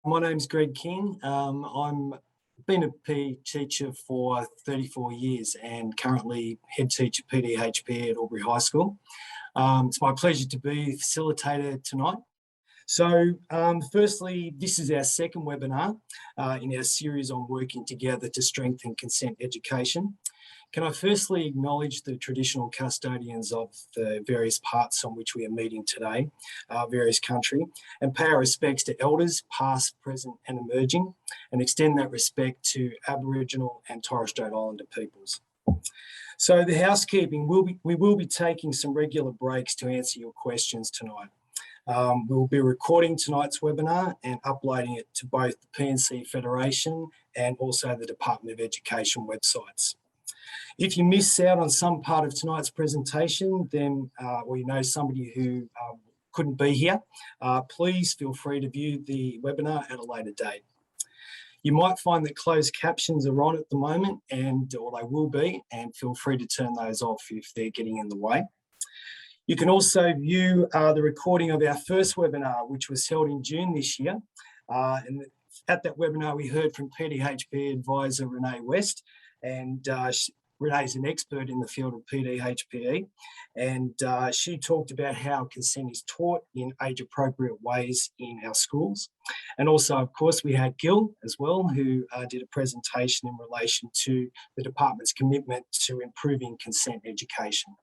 My name's Greg King. I'm been a PE teacher for 34 years and currently head teacher PDHP at Albury High School. It's my pleasure to be facilitator tonight. So firstly, this is our second webinar in our series on working together to strengthen consent education. Can I firstly acknowledge the traditional custodians of the various parts on which we are meeting today, various country, and pay our respects to elders, past, present and emerging, and extend that respect to Aboriginal and Torres Strait Islander peoples. So the housekeeping, we will be taking some regular breaks to answer your questions tonight. We'll be recording tonight's webinar and uploading it to both the P&C Federation and also the Department of Education websites. If you miss out on some part of tonight's presentation, then, or you know somebody who couldn't be here, please feel free to view the webinar at a later date. You might find that closed captions are on at the moment, or they will be, and feel free to turn those off if they're getting in the way. You can also view the recording of our first webinar, which was held in June this year. And at that webinar, we heard from PDHP advisor Renee West, and Renee's an expert in the field of PDHPE, and she talked about how consent is taught in age-appropriate ways in our schools. And also, of course, we had Gil as well, who did a presentation in relation to the department's commitment to improving consent education.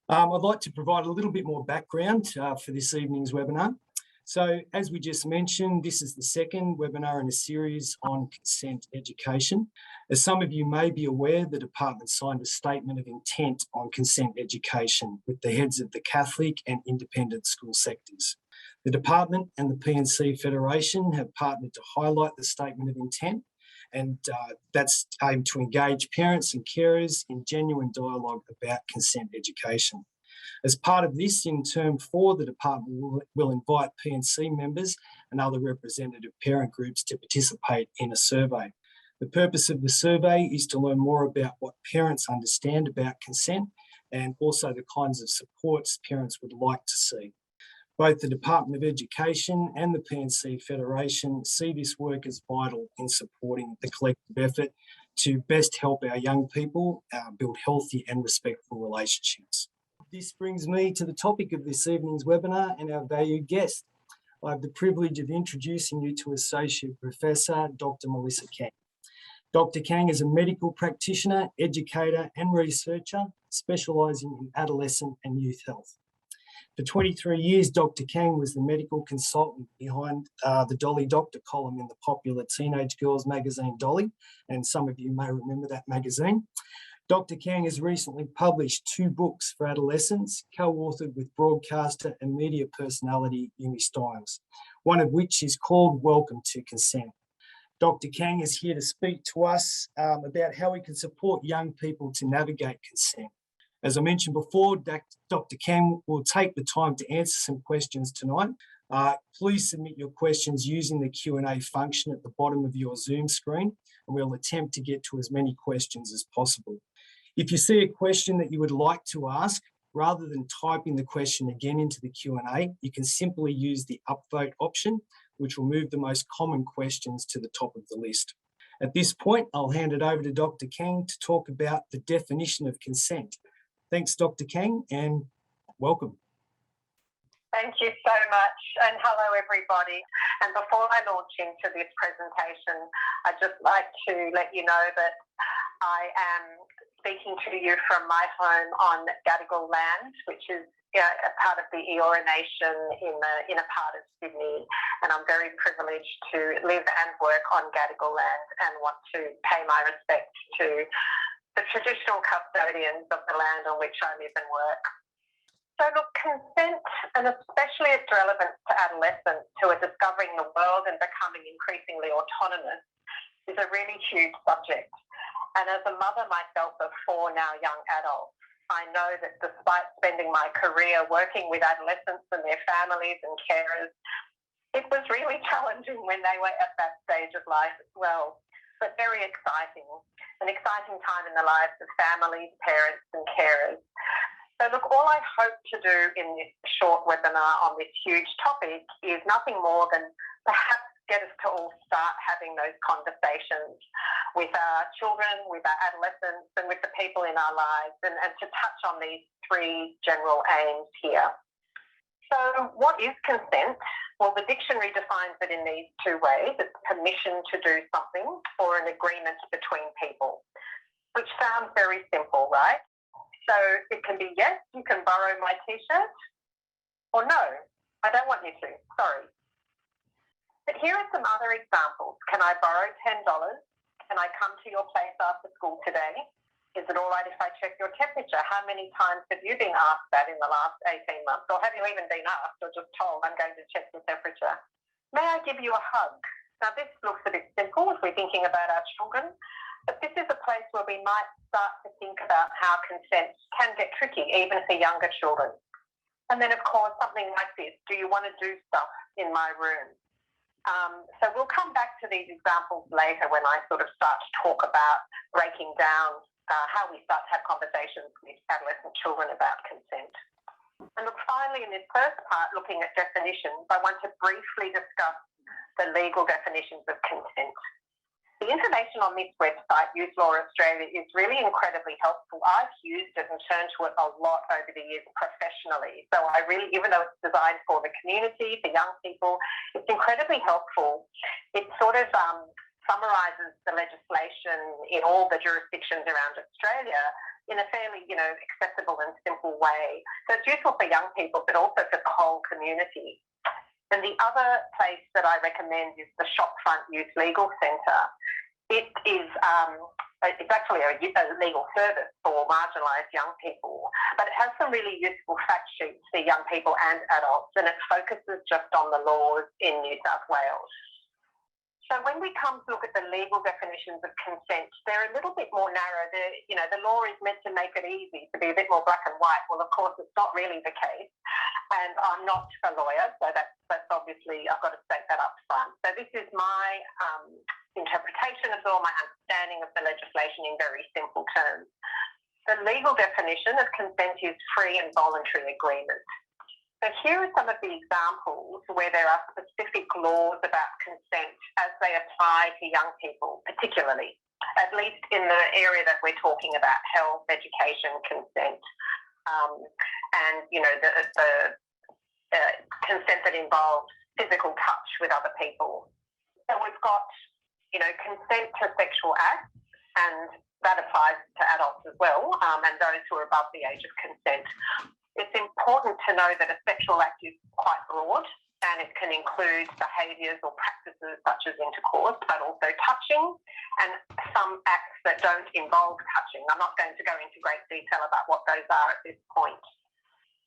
I'd like to provide a little bit more background for this evening's webinar. So, as we just mentioned, this is the second webinar in a series on consent education. As some of you may be aware, the department signed a statement of intent on consent education with the heads of the Catholic and independent school sectors. The department and the P&C Federation have partnered to highlight the statement of intent, and that's aimed to engage parents and carers in genuine dialogue about consent education. As part of this, in term 4, the department will invite P&C members and other representative parent groups to participate in a survey. The purpose of the survey is to learn more about what parents understand about consent and also the kinds of supports parents would like to see. Both the Department of Education and the P&C Federation see this work as vital in supporting the collective effort to best help our young people build healthy and respectful relationships. This brings me to the topic of this evening's webinar and our valued guest. I have the privilege of introducing you to Associate Professor Dr. Melissa Kang. Dr. Kang is a medical practitioner, educator and researcher specialising in adolescent and youth health. For 23 years, Dr. Kang was the medical consultant behind the Dolly Doctor column in the popular teenage girls magazine Dolly, and some of you may remember that magazine. Dr. Kang has recently published 2 books for adolescents, co-authored with broadcaster and media personality Yumi Styles, one of which is called Welcome to Consent. Dr. Kang is here to speak to us about how we can support young people to navigate consent. As I mentioned before, Dr. Kang will take the time to answer some questions tonight. Please submit your questions using the Q&A function at the bottom of your Zoom screen, and we'll attempt to get to as many questions as possible. If you see a question that you would like to ask, rather than typing the question again into the Q&A, you can simply use the upvote option, which will move the most common questions to the top of the list. At this point, I'll hand it over to Dr. Kang to talk about the definition of consent. Thanks, Dr. Kang, and welcome. Thank you so much, and hello everybody. And before I launch into this presentation, I'd just like to let you know that I am speaking to you from my home on Gadigal land, which is a part of the Eora Nation in a part of Sydney, and I'm very privileged to live and work on Gadigal land and want to pay my respects to the traditional custodians of the land on which I live and work. So look, consent, and especially its relevance to adolescents who are discovering the world and becoming increasingly autonomous, is a really huge subject. And as a mother myself of 4 now young adults, I know that despite spending my career working with adolescents and their families and carers, it was really challenging when they were at that stage of life as well, but very exciting, an exciting time in the lives of families, parents and carers. So look, all I hope to do in this short webinar on this huge topic is nothing more than perhaps get us to all start having those conversations with our children, with our adolescents, and with the people in our lives, and to touch on these three general aims here. So what is consent? Well, the dictionary defines it in these two ways. It's permission to do something or an agreement between people, which sounds very simple, right? So it can be, yes, you can borrow my T-shirt, or no, I don't want you to, sorry. But here are some other examples. Can I borrow $10? Can I come to your place after school today? Is it all right if I check your temperature? How many times have you been asked that in the last 18 months? Or have you even been asked or just told, I'm going to check your temperature? May I give you a hug? Now, this looks a bit simple if we're thinking about our children, but this is a place where we might start to think about how consent can get tricky, even for younger children. And then, of course, something like this. Do you want to do stuff in my room? So we'll come back to these examples later when I sort of start to talk about breaking down how we start to have conversations with adolescent children about consent. And look, finally, in this first part, looking at definitions, I want to briefly discuss the legal definitions of consent. The information on this website, Youth Law Australia, is really incredibly helpful. I've used it and turned to it a lot over the years professionally. So I really, even though it's designed for the community, for young people, it's incredibly helpful. It sort of summarises the legislation in all the jurisdictions around Australia in a fairly, accessible and simple way. So it's useful for young people, but also for the whole community. And the other place that I recommend is the Shopfront Youth Legal Centre. It is it's actually a legal service for marginalised young people, but it has some really useful fact sheets for young people and adults, and it focuses just on the laws in New South Wales. So when we come to look at the legal definitions of consent, they're a little bit more narrow. The law is meant to make it easy, to be a bit more black and white. Well, of course, it's not really the case. And I'm not a lawyer, so that's obviously, I've got to state that up front. So this is my interpretation of the law, my understanding of the legislation in very simple terms. The legal definition of consent is free and voluntary agreement. So here are some of the examples where there are specific laws about consent as they apply to young people, particularly, at least in the area that we're talking about, health, education, consent, and, the consent that involves physical touch with other people. So we've got, consent to sexual acts, and that applies to adults as well, and those who are above the age of consent. It's important to know that a sexual act is quite broad, and it can include behaviours or practices such as intercourse, but also touching, and some acts that don't involve touching. I'm not going to go into great detail about what those are at this point.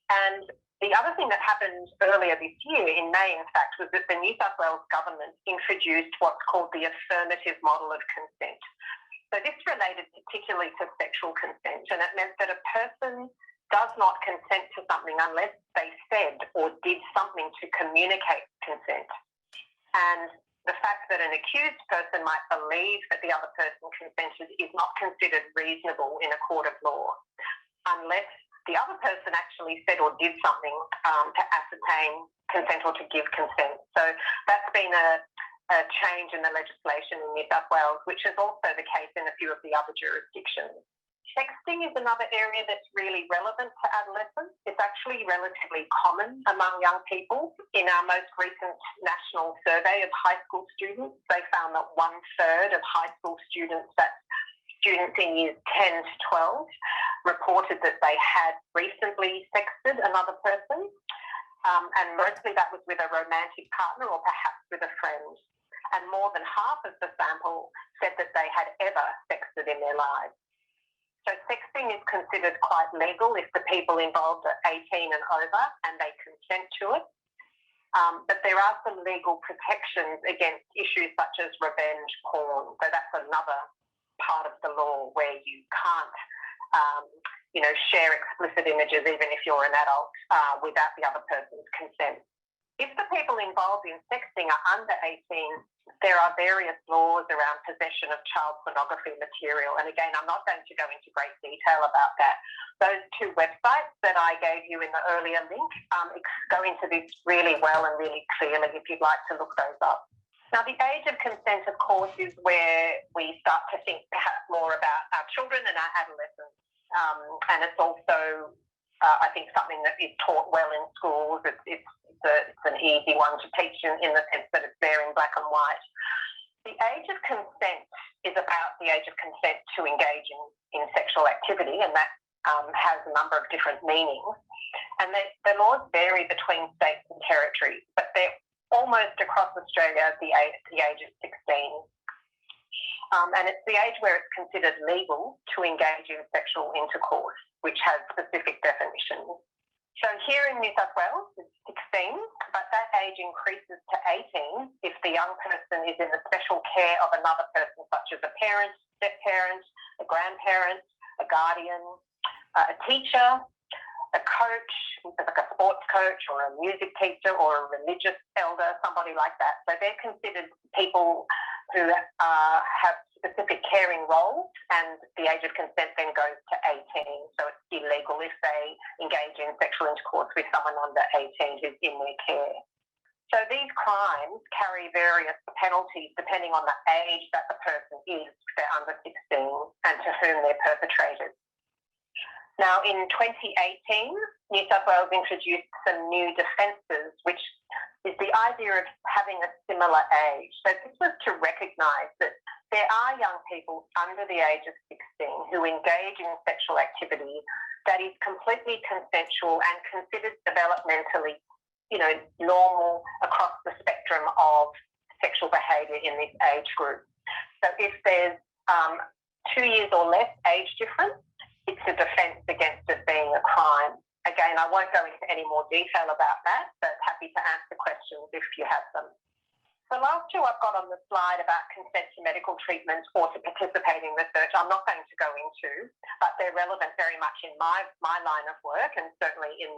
And the other thing that happened earlier this year, in May in fact, was that the New South Wales government introduced what's called the affirmative model of consent. So this related particularly to sexual consent, and it meant that a person does not consent to something unless they said or did something to communicate consent. And the fact that an accused person might believe that the other person consented is not considered reasonable in a court of law unless the other person actually said or did something to ascertain consent or to give consent. So that's been a change in the legislation in New South Wales, which is also the case in a few of the other jurisdictions. Sexting is another area that's really relevant to adolescents. It's actually relatively common among young people. In our most recent national survey of high school students, they found that 1/3 of high school students, that's students in years 10 to 12, reported that they had recently sexted another person. And mostly that was with a romantic partner or perhaps with a friend. And more than half of the sample said that they had ever sexted in their lives. So sexting is considered quite legal if the people involved are 18 and over and they consent to it. But there are some legal protections against issues such as revenge porn. So that's another part of the law where you can't, share explicit images even if you're an adult without the other person's consent. If the people involved in sexting are under 18, there are various laws around possession of child pornography material. And again, I'm not going to go into great detail about that. Those two websites that I gave you in the earlier link go into this really well and really clearly if you'd like to look those up. Now, the age of consent, of course, is where we start to think perhaps more about our children and our adolescents. And it's also, I think, something that is taught well in schools. It's an easy one to teach in the sense that it's there in black and white. The age of consent is about the age of consent to engage in sexual activity, and that has a number of different meanings. And the laws vary between states and territories, but they're almost across Australia at the age of 16. And it's the age where it's considered legal to engage in sexual intercourse, which has specific definitions. So here in New South Wales, it's 16, but that age increases to 18 if the young person is in the special care of another person, such as a parent, step-parent, a grandparent, a guardian, a teacher, a coach, like a sports coach or a music teacher or a religious elder, somebody like that. So they're considered people who have specific caring roles, and the age of consent then goes to 18. So it's illegal if they engage in sexual intercourse with someone under 18 who's in their care. So these crimes carry various penalties depending on the age that the person is, if they're under 16, and to whom they're perpetrated. Now, in 2018, New South Wales introduced some new defences, which is the idea of having a similar age. So this was to recognise that there are young people under the age of 16 who engage in sexual activity that is completely consensual and considered developmentally, normal across the spectrum of sexual behaviour in this age group. So if there's 2 years or less age difference, it's a defence against it being a crime. Again, I won't go into any more detail about that, but happy to answer questions if you have them. The last two I've got on the slide about consent to medical treatment or to participate in research, I'm not going to go into, but they're relevant very much in my line of work, and certainly in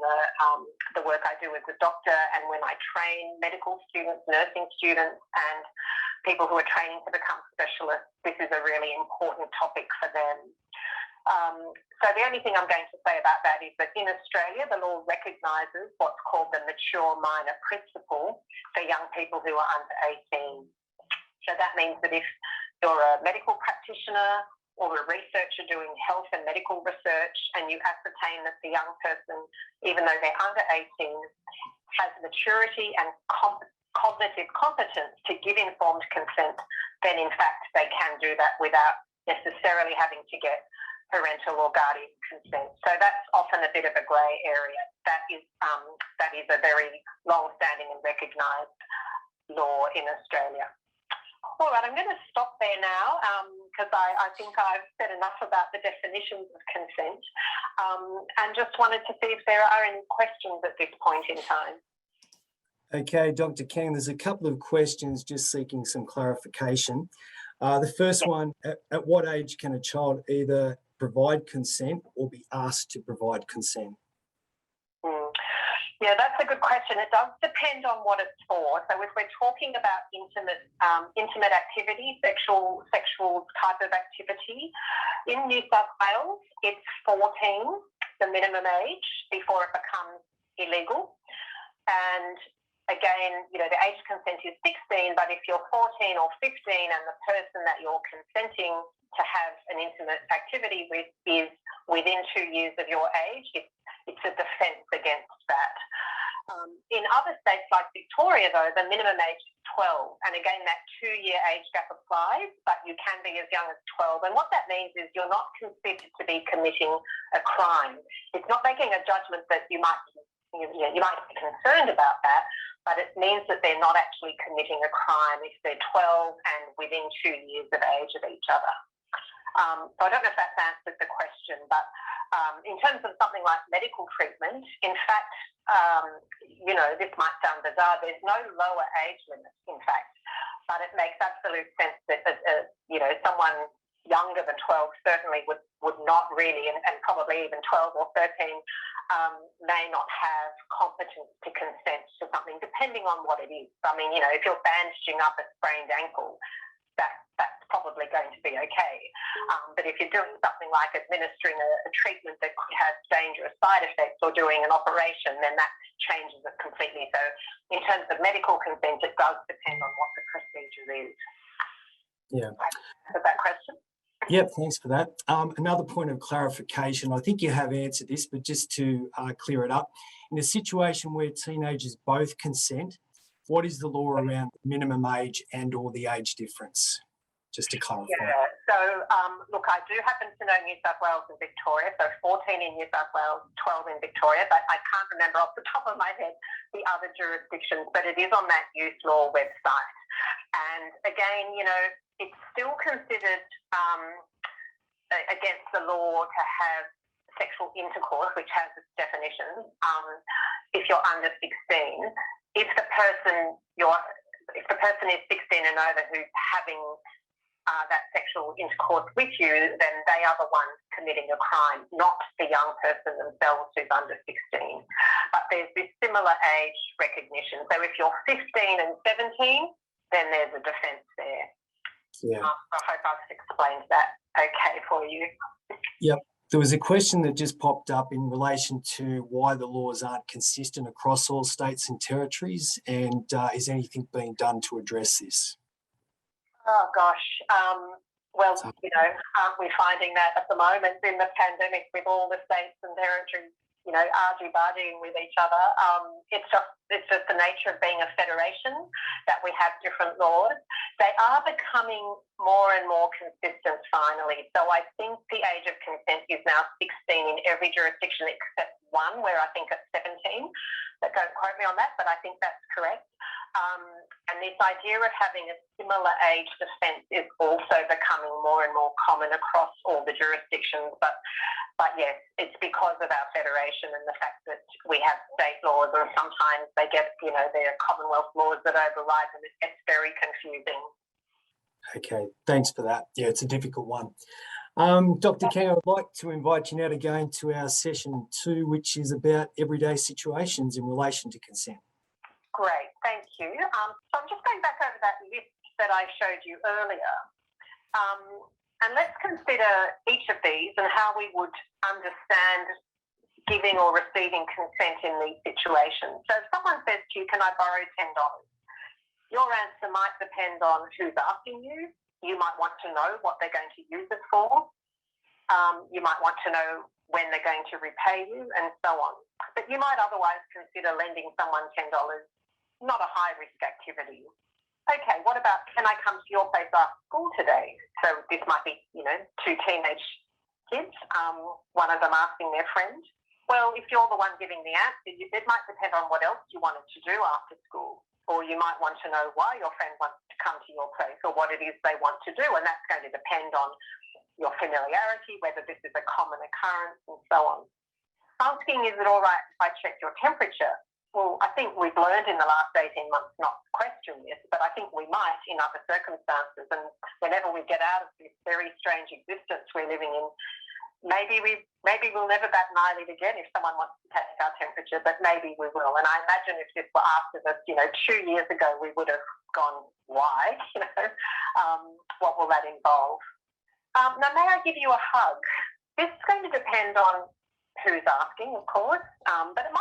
the work I do as a doctor and when I train medical students, nursing students, and people who are training to become specialists. This is a really important topic for them. So the only thing I'm going to say about that is that in Australia, the law recognises what's called the mature minor principle for young people who are under 18. So that means that if you're a medical practitioner or a researcher doing health and medical research and you ascertain that the young person, even though they're under 18, has maturity and cognitive competence to give informed consent, then in fact they can do that without necessarily having to get parental or guardian consent. So that's often a bit of a grey area. That is a very long-standing and recognised law in Australia. All right, I'm going to stop there now because I think I've said enough about the definitions of consent, and just wanted to see if there are any questions at this point in time. Okay, Dr. Kang, there's a couple of questions just seeking some clarification. The first one, at what age can a child either provide consent or be asked to provide consent? Yeah, that's a good question. It does depend on what it's for. So if we're talking about intimate activity, sexual type of activity, in New South Wales, it's 14, the minimum age, before it becomes illegal. And again, the age of consent is 16, but if you're 14 or 15 and the person that you're consenting to have an intimate activity with is within 2 years of your age, it's a defence against that. In other states like Victoria, though, the minimum age is 12. And again, that 2-year age gap applies, but you can be as young as 12. And what that means is you're not considered to be committing a crime. It's not making a judgment that you might be concerned about that, but it means that they're not actually committing a crime if they're 12 and within 2 years of age of each other. So I don't know if that's answered the question, but in terms of something like medical treatment, in fact, this might sound bizarre, there's no lower age limit, in fact, but it makes absolute sense that, someone younger than 12 certainly would not really, and probably even 12 or 13, may not have competence to consent to something, depending on what it is. I mean, if you're bandaging up a sprained ankle, that's probably going to be okay. But if you're doing something like administering a treatment that could have dangerous side effects or doing an operation, then that changes it completely. So in terms of medical consent, it does depend on what the procedure is. Yeah. Was that question? Yep, thanks for that. Another point of clarification, I think you have answered this, but just to clear it up, in a situation where teenagers both consent, what is the law around minimum age and or the age difference? Just to clarify. Yeah, so look, I do happen to know New South Wales and Victoria, so 14 in New South Wales, 12 in Victoria, but I can't remember off the top of my head the other jurisdictions, but it is on that youth law website. And again, you know, it's still considered against the law to have sexual intercourse, which has its definition, if you're under 16. If the person is 16 and over who's having that sexual intercourse with you, then they are the ones committing a crime, not the young person themselves who's under 16. But there's this similar age recognition. So if you're 15 and 17, then there's a defence there. Yeah. I hope I've explained that okay for you. Yep. There was a question that just popped up in relation to why the laws aren't consistent across all states and territories, and is anything being done to address this? Oh, gosh. Well, you know, aren't we finding that at the moment in the pandemic with all the states and territories, you know, argy-bargying with each other? It's just the nature of being a federation that we have different laws. They are becoming more and more consistent finally. So I think the age of consent is now 16 in every jurisdiction except one where I think it's 17. But don't quote me on that, but I think that's correct. And this idea of having a similar age defence is also becoming more and more common across all the jurisdictions. But yes, it's because of our federation and the fact that we have state laws, and sometimes they get, you know, their Commonwealth laws that override them. It gets very confusing. Okay, thanks for that. Yeah, it's a difficult one. Dr. Kang, I'd like to invite you now to go into our session 2, which is about everyday situations in relation to consent. Great, thank you. So I'm just going back over that list that I showed you earlier. And let's consider each of these and how we would understand giving or receiving consent in these situations. So if someone says to you, can I borrow $10? Your answer might depend on who's asking you. You might want to know what they're going to use it for. You might want to know when they're going to repay you, and so on. But you might otherwise consider lending someone $10, not a high-risk activity. Okay, what about, can I come to your place after school today? So this might be, you know, 2 teenage kids, one of them asking their friend. Well, if you're the one giving the answer, it might depend on what else you wanted to do after school. Or you might want to know why your friend wants to come to your place or what it is they want to do. And that's going to depend on your familiarity, whether this is a common occurrence, and so on. Asking, is it all right if I check your temperature? Well, I think we've learned in the last 18 months not to question this, but I think we might in other circumstances. And whenever we get out of this very strange existence we're living in, maybe we'll never bat an eyelid again if someone wants to take our temperature, but maybe we will. And I imagine if this were after this, 2 years ago, we would have gone, why? What will that involve? Now, may I give you a hug? This is going to depend on who's asking, of course, but it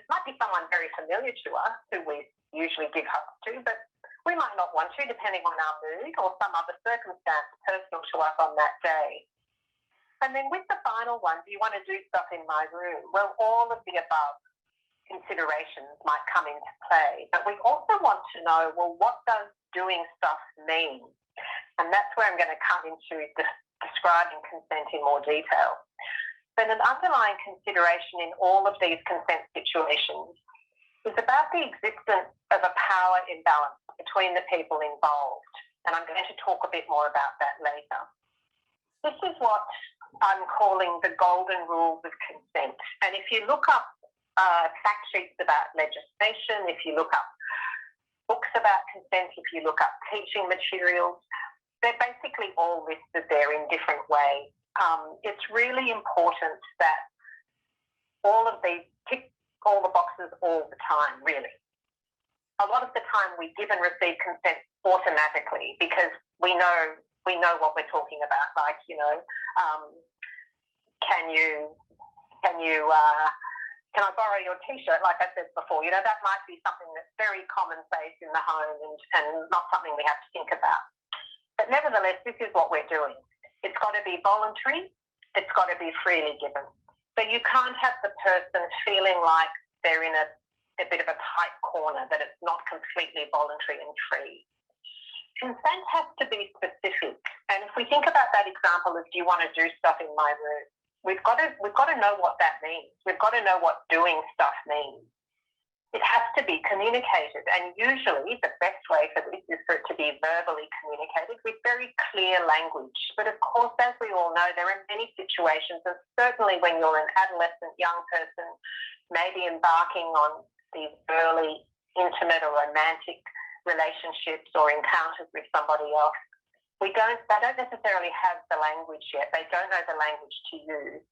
might be someone very familiar to us who we usually give hugs to, but we might not want to, depending on our mood or some other circumstance personal to us on that day. And then with the final one, do you want to do stuff in my room? Well, all of the above considerations might come into play, but we also want to know, well, what does doing stuff mean? And that's where I'm going to come into describing consent in more detail. But an underlying consideration in all of these consent situations is about the existence of a power imbalance between the people involved. And I'm going to talk a bit more about that later. This is what I'm calling the golden rules of consent. And if you look up fact sheets about legislation, if you look up books about consent, if you look up teaching materials, they're basically all listed there in different ways. It's really important that all of these tick all the boxes all the time, really. a lot of the time we give and receive consent automatically because we know what we're talking about. Like, can I borrow your T-shirt? Like I said before, that might be something that's very commonplace in the home and not something we have to think about. But nevertheless, this is what we're doing. It's got to be voluntary. It's got to be freely given. So you can't have the person feeling like they're in a bit of a tight corner, that it's not completely voluntary and free. Consent has to be specific. And if we think about that example of, do you want to do stuff in my room? We've got to know what that means. We've got to know what doing stuff means. It has to be communicated, and usually the best way for this is for it to be verbally communicated with very clear language. But of course, as we all know, there are many situations, and certainly when you're an adolescent young person, maybe embarking on these early intimate or romantic relationships or encounters with somebody else, they don't necessarily have the language yet. They don't know the language to use.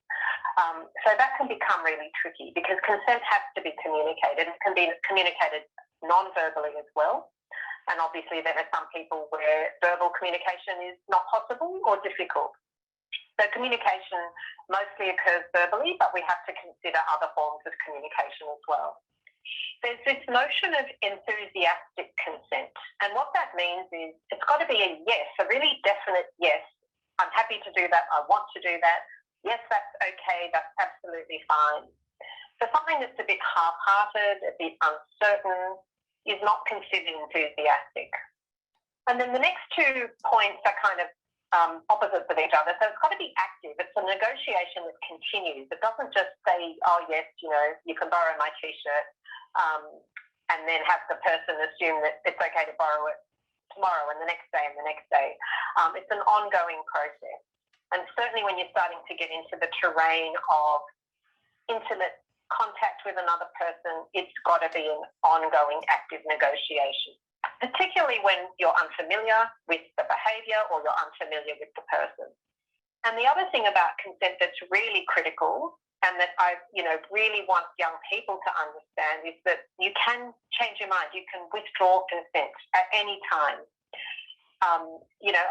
So that can become really tricky because consent has to be communicated. It can be communicated non-verbally as well. And obviously there are some people where verbal communication is not possible or difficult. So communication mostly occurs verbally, but we have to consider other forms of communication as well. There's this notion of enthusiastic consent. And what that means is it's got to be a yes, a really definite yes. I'm happy to do that. I want to do that. Yes, that's okay. That's absolutely fine. So something that's a bit half-hearted, a bit uncertain, is not considered enthusiastic. And then the next 2 points are kind of opposites of each other. So it's got to be active. It's a negotiation that continues. It doesn't just say, oh, yes, you can borrow my T-shirt, and then have the person assume that it's okay to borrow it tomorrow and the next day and the next day. It's an ongoing process. And certainly when you're starting to get into the terrain of intimate contact with another person, it's got to be an ongoing active negotiation, particularly when you're unfamiliar with the behaviour or you're unfamiliar with the person. And the other thing about consent that's really critical and that I really want young people to understand is that you can change your mind. You can withdraw consent at any time.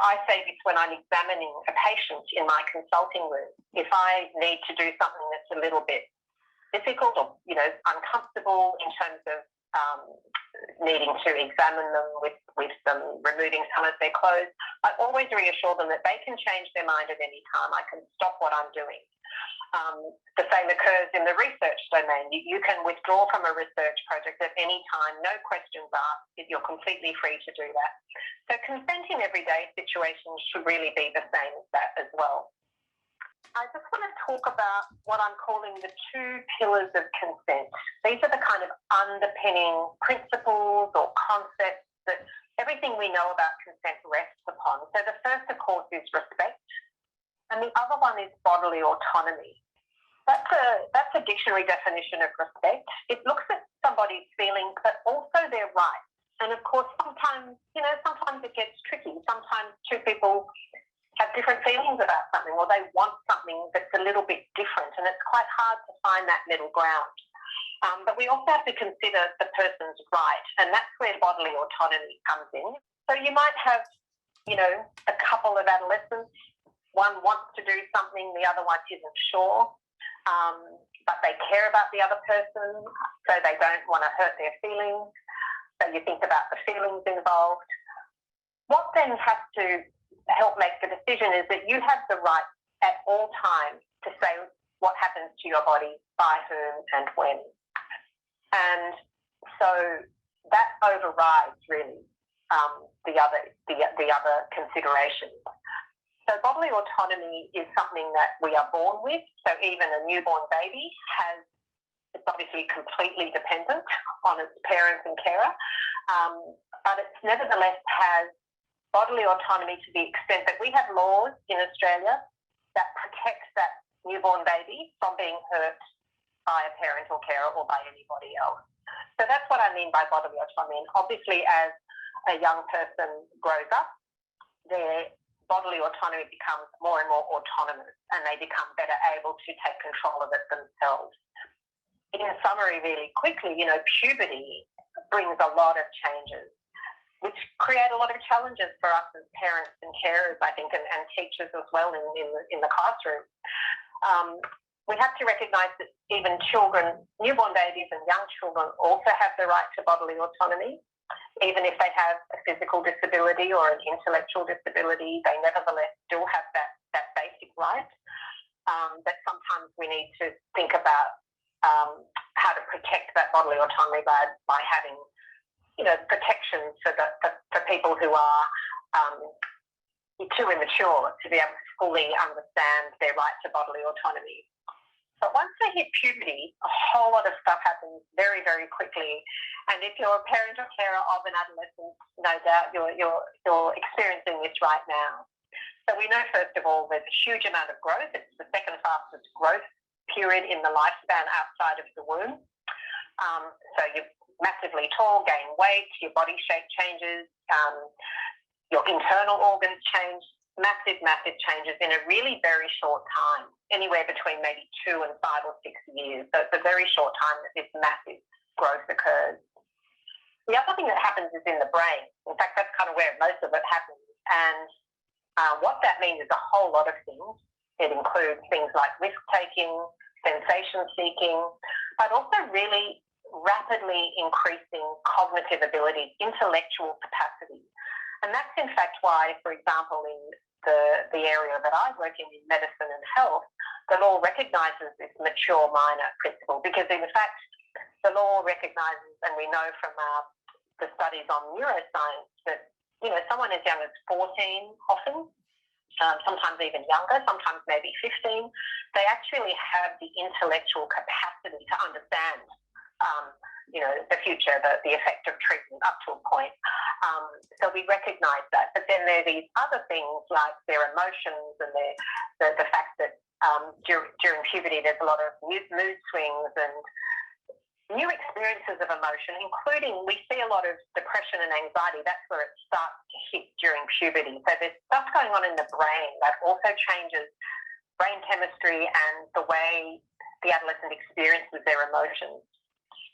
I say this when I'm examining a patient in my consulting room. If I need to do something that's a little bit difficult or, uncomfortable in terms of needing to examine them with them removing some of their clothes, I always reassure them that they can change their mind at any time. I can stop what I'm doing. The same occurs in the research domain. You can withdraw from a research project at any time, no questions asked. You're completely free to do that. So consent in everyday situations should really be the same as that as well. I just want to talk about what I'm calling the 2 pillars of consent. These are the kind of underpinning principles or concepts that everything we know about consent rests upon. So the first, of course, is respect, and the other one is bodily autonomy. That's a dictionary definition of respect. It looks at somebody's feelings, but also their rights. And of course, sometimes it gets tricky. Sometimes 2 people have different feelings about something, or they want something that's a little bit different, and it's quite hard to find that middle ground. But we also have to consider the person's right, and that's where bodily autonomy comes in. So you might have, a couple of adolescents. One wants to do something, the other one isn't sure, but they care about the other person, so they don't want to hurt their feelings. So you think about the feelings involved. What then has to help make the decision is that you have the right at all times to say what happens to your body, by whom and when. And so that overrides really the other considerations. So bodily autonomy is something that we are born with. So even a newborn baby it's obviously completely dependent on its parents and carer, but it nevertheless has bodily autonomy to the extent that we have laws in Australia that protects that newborn baby from being hurt by a parent or carer or by anybody else. So that's what I mean by bodily autonomy. And obviously as a young person grows up, their bodily autonomy becomes more and more autonomous and they become better able to take control of it themselves. In summary, really quickly, puberty brings a lot of changes, which create a lot of challenges for us as parents and carers, I think, and teachers as well in the classroom. We have to recognise that even children, newborn babies and young children also have the right to bodily autonomy. Even if they have a physical disability or an intellectual disability, they nevertheless still have that basic right. That sometimes we need to think about how to protect that bodily autonomy by having, protections for people who are too immature to be able to fully understand their right to bodily autonomy. But once they hit puberty, a whole lot of stuff happens very, very quickly. And if you're a parent or carer of an adolescent, no doubt you're experiencing this right now. So we know, first of all, there's a huge amount of growth. It's the second fastest growth period in the lifespan outside of the womb. So you're massively tall, gain weight, your body shape changes, your internal organs change, massive changes in a really very short time, anywhere between maybe 2 and 5 or 6 years. So it's a very short time that this massive growth occurs. The other thing that happens is in the brain. In fact, that's kind of where most of it happens. And what that means is a whole lot of things. It includes things like risk-taking, sensation-seeking, but also really rapidly increasing cognitive abilities, intellectual capacity. And that's in fact why, for example, in the area that I work in medicine and health, the law recognises this mature minor principle, because in fact the law recognises, and we know from the studies on neuroscience, that someone as young as 14 often, sometimes even younger, sometimes maybe 15, they actually have the intellectual capacity to understand the future, the effect of treatment up to a point. So we recognise that. But then there are these other things like their emotions and the fact that during puberty there's a lot of mood swings and new experiences of emotion, including we see a lot of depression and anxiety. That's where it starts to hit during puberty. So there's stuff going on in the brain that also changes brain chemistry and the way the adolescent experiences their emotions.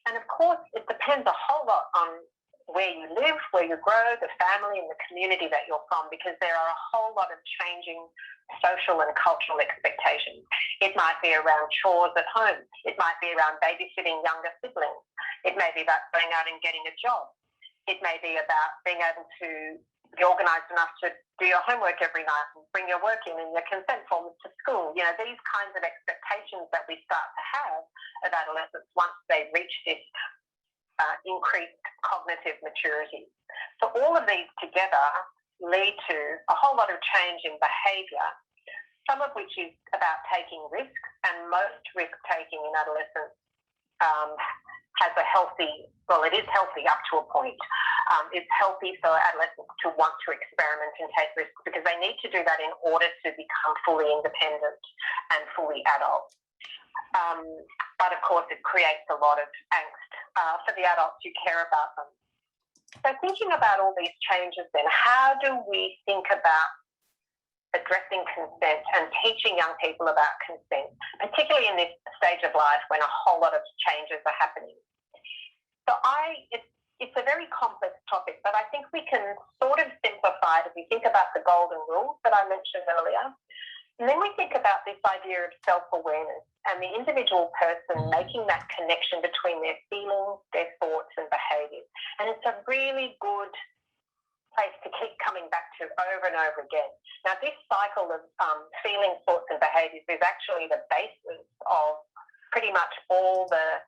And of course, it depends a whole lot on where you live, where you grow, the family and the community that you're from, because there are a whole lot of changing social and cultural expectations. It might be around chores at home. It might be around babysitting younger siblings. It may be about going out and getting a job. It may be about being able to be organised enough to do your homework every night and bring your work in and your consent forms to school. These kinds of expectations that we start to have of adolescents once they reach this increased cognitive maturity. So all of these together lead to a whole lot of change in behaviour, some of which is about taking risks, and most risk-taking in adolescence has a healthy, it is healthy up to a point. It's healthy for adolescents to want to experiment and take risks because they need to do that in order to become fully independent and fully adult. But of course, it creates a lot of angst for the adults who care about them. So thinking about all these changes then, how do we think about addressing consent and teaching young people about consent, particularly in this stage of life when a whole lot of changes are happening? So it's a very complex topic, but I think we can sort of simplify it if we think about the golden rules that I mentioned earlier. And then we think about this idea of self-awareness and the individual person making that connection between their feelings, their thoughts and behaviours. And it's a really good place to keep coming back to over and over again. Now, this cycle of feelings, thoughts and behaviours is actually the basis of pretty much all the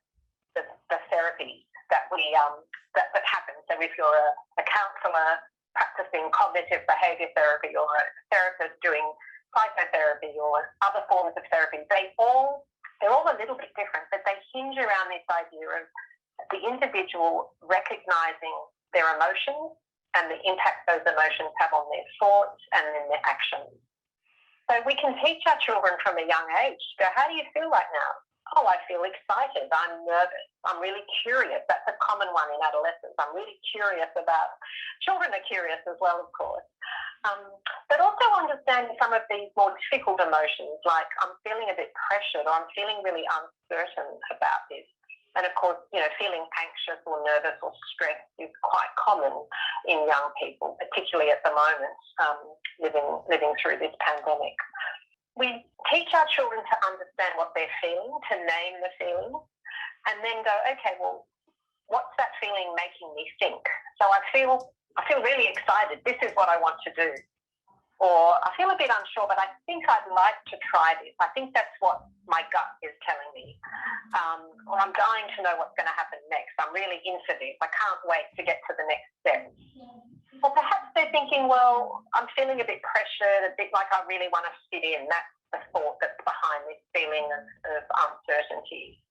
therapies that that happen. So if you're a counsellor practicing cognitive behaviour therapy or a therapist doing psychotherapy or other forms of therapy, they're all a little bit different, but they hinge around this idea of the individual recognising their emotions and the impact those emotions have on their thoughts and then their actions. So we can teach our children from a young age, go, how do you feel right now? Oh, I feel excited, I'm nervous, I'm really curious. That's a common one in adolescence. I'm really curious about, children are curious as well, of course. But also understanding some of these more difficult emotions, like I'm feeling a bit pressured or I'm feeling really uncertain about this. And of course, feeling anxious or nervous or stressed is quite common in young people, particularly at the moment, living through this pandemic. We teach our children to understand what they're feeling, to name the feeling, and then go, okay, well, what's that feeling making me think? So I feel really excited. This is what I want to do. Or I feel a bit unsure, but I think I'd like to try this. I think that's what my gut is telling me. Or I'm dying to know what's going to happen next. I'm really into this. I can't wait to get to the next step. Or perhaps they're thinking, well, I'm feeling a bit pressured, a bit like I really want to fit in. That's the thought that's behind this feeling of uncertainty.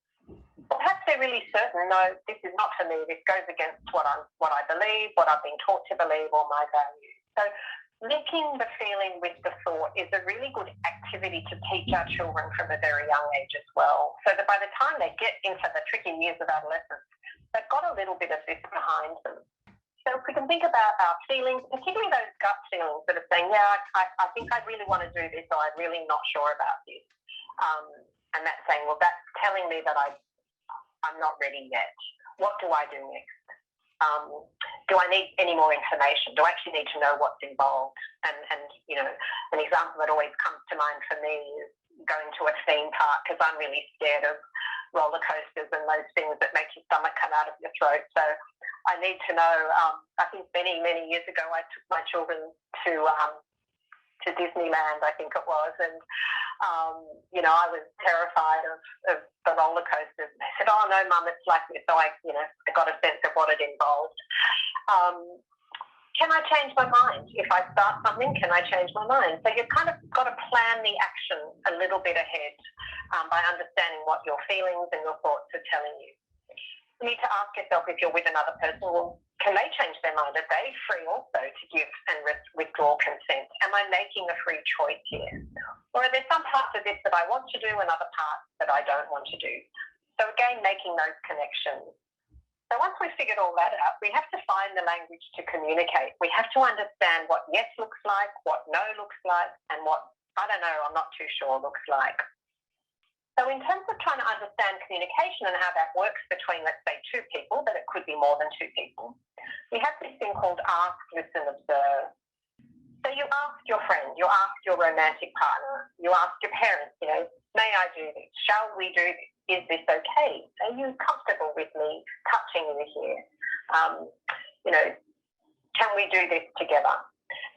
Or perhaps they're really certain, no, this is not for me. This goes against what I believe, what I've been taught to believe, or my values. So linking the feeling with the thought is a really good activity to teach our children from a very young age as well, so that by the time they get into the tricky years of adolescence, they've got a little bit of this behind them. So if we can think about our feelings, particularly those gut feelings that are saying, yeah, I think I really want to do this, or I'm really not sure about this. And that's saying, well, that's telling me that I'm not ready yet. What do I do next? Do I need any more information? Do I actually need to know what's involved? And you know, an example that always comes to mind for me is going to a theme park, because I'm really scared of roller coasters and those things that make your stomach come out of your throat. So I need to know. I think many years ago I took my children to Disneyland, I think it was, and you know, I was terrified of the roller coasters. They said, "Oh no, Mum, it's like this." So I got a sense of what it involved. Can I change my mind? If I start something, can I change my mind? So you've kind of got to plan the action a little bit ahead by understanding what your feelings and your thoughts are telling you. You need to ask yourself, if you're with another person, well, can they change their mind? Are they free also to give and withdraw consent? Am I making a free choice here? Or are there some parts of this that I want to do and other parts that I don't want to do? So again, making those connections. So once we've figured all that out, we have to find the language to communicate. We have to understand what yes looks like, what no looks like, and what, I don't know, I'm not too sure looks like. So in terms of trying to understand communication and how that works between, let's say, two people, but it could be more than two people, we have this thing called ask, listen, observe. So you ask your friend, you ask your romantic partner, you ask your parents, may I do this? Shall we do this? Is this okay? Are you comfortable with me touching you here? Can we do this together?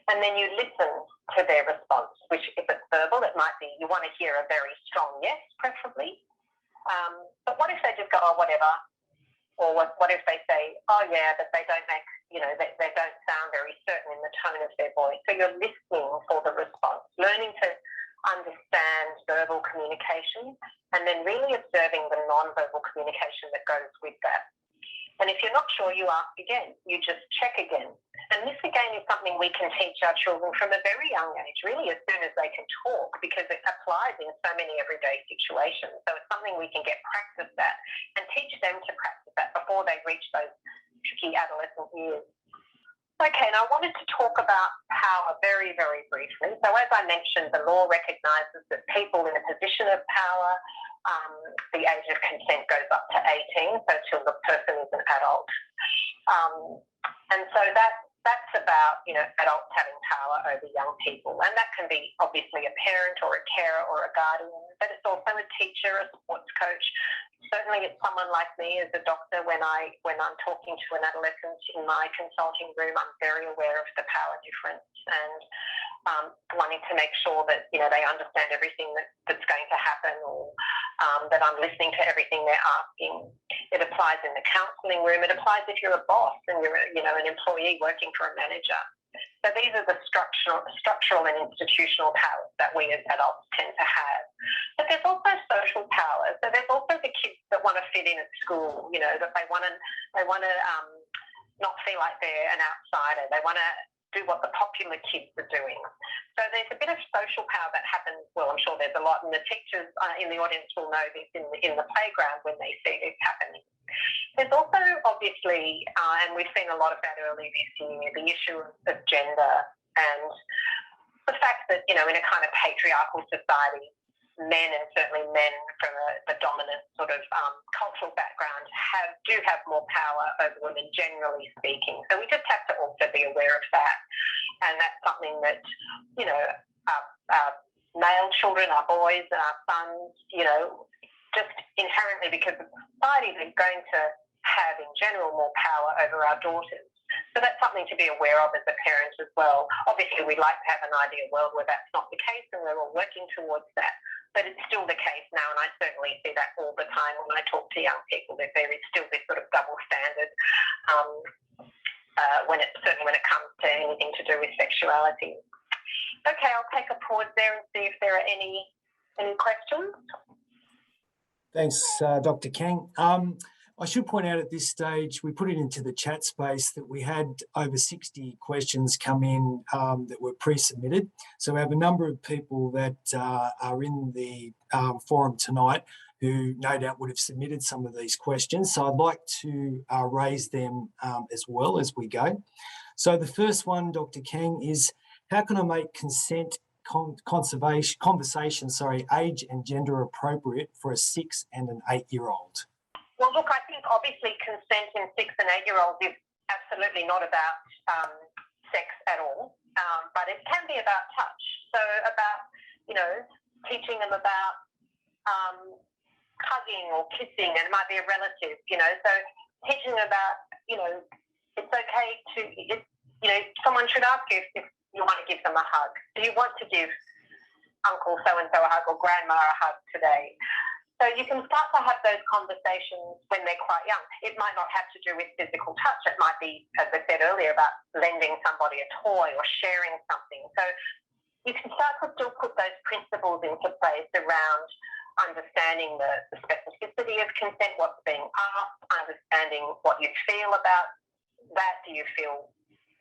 And then you listen to their response, which if it's verbal, it might be you want to hear a very strong yes, preferably. But what if they just go, oh, whatever? Or what if they say, oh, yeah, but they don't make, they don't sound very certain in the tone of their voice. So you're listening for the response, learning to understand verbal communication, and then really observing the non-verbal communication that goes with that. And if you're not sure, you ask again. You just check again. And this, again, is something we can teach our children from a very young age, really as soon as they can talk, because it applies in so many everyday situations. So it's something we can get practice at and teach them to practice that before they reach those tricky adolescent years. Okay, and I wanted to talk about power very, very briefly. So as I mentioned, the law recognises that people in a position of power, the age of consent goes up to 18, so till the person is an adult. And so that's about, adults having power over young people. And that can be obviously a parent or a carer or a guardian, but it's also a teacher, a sports coach. Certainly it's someone like me as a doctor. When I'm talking to an adolescent in my consulting room, I'm very aware of the power difference and wanting to make sure that, they understand everything that's going to happen, or that I'm listening to everything they're asking. It applies in the counselling room. It applies if you're a boss and you're, an employee working for a manager. So these are the structural and institutional powers that we as adults tend to have. But there's also social power. So there's also the kids that want to fit in at school, that they want to not feel like they're an outsider. They want to do what the popular kids are doing. So there's a bit of social power that happens. Well, I'm sure there's a lot, and the teachers in the audience will know this in the playground when they see this happening. There's also, obviously, and we've seen a lot of that early this year, the issue of gender and the fact that, in a kind of patriarchal society, men, and certainly men from a dominant sort of cultural background, do have more power over women, generally speaking. So we just have to also be aware of that. And that's something that, you know, our male children, our boys and our sons, you know, just inherently because of society, they're going to have in general more power over our daughters. So that's something to be aware of as a parent as well. Obviously, we'd like to have an ideal world where that's not the case, and we're all working towards that. But it's still the case now, and I certainly see that all the time when I talk to young people, that there is still this sort of double standard certainly when it comes to anything to do with sexuality. Okay, I'll take a pause there and see if there are any questions. Thanks, Dr. Kang. I should point out at this stage, we put it into the chat space that we had over 60 questions come in that were pre-submitted. So we have a number of people that are in the forum tonight who no doubt would have submitted some of these questions. So I'd like to raise them as well as we go. So the first one, Dr. Kang, is how can I make consent conversation, age and gender appropriate for a 6 and an 8-year-old? Well, look, I think obviously consent in 6 and 8-year-olds is absolutely not about sex at all, but it can be about touch. So about, you know, teaching them about hugging or kissing, and it might be a relative, you know. So teaching them about, you know, it's okay to, you know, someone should ask you if you want to give them a hug. Do you want to give Uncle so-and-so a hug or Grandma a hug today? So you can start to have those conversations when they're quite young. It might not have to do with physical touch. It might be, as I said earlier, about lending somebody a toy or sharing something. So you can start to still put those principles into place around understanding the specificity of consent, what's being asked, understanding what you feel about that. Do you feel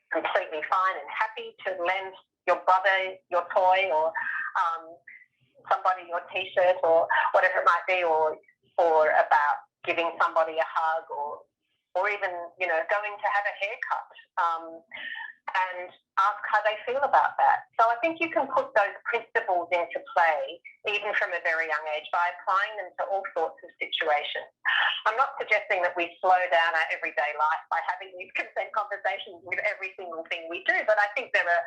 completely fine and happy to lend your brother your toy or somebody your t-shirt or whatever it might be, or about giving somebody a hug or even, you know, going to have a haircut and ask how they feel about that. So I think you can put those principles into play even from a very young age by applying them to all sorts of situations. I'm not suggesting that we slow down our everyday life by having these consent conversations with every single thing we do, but I think there are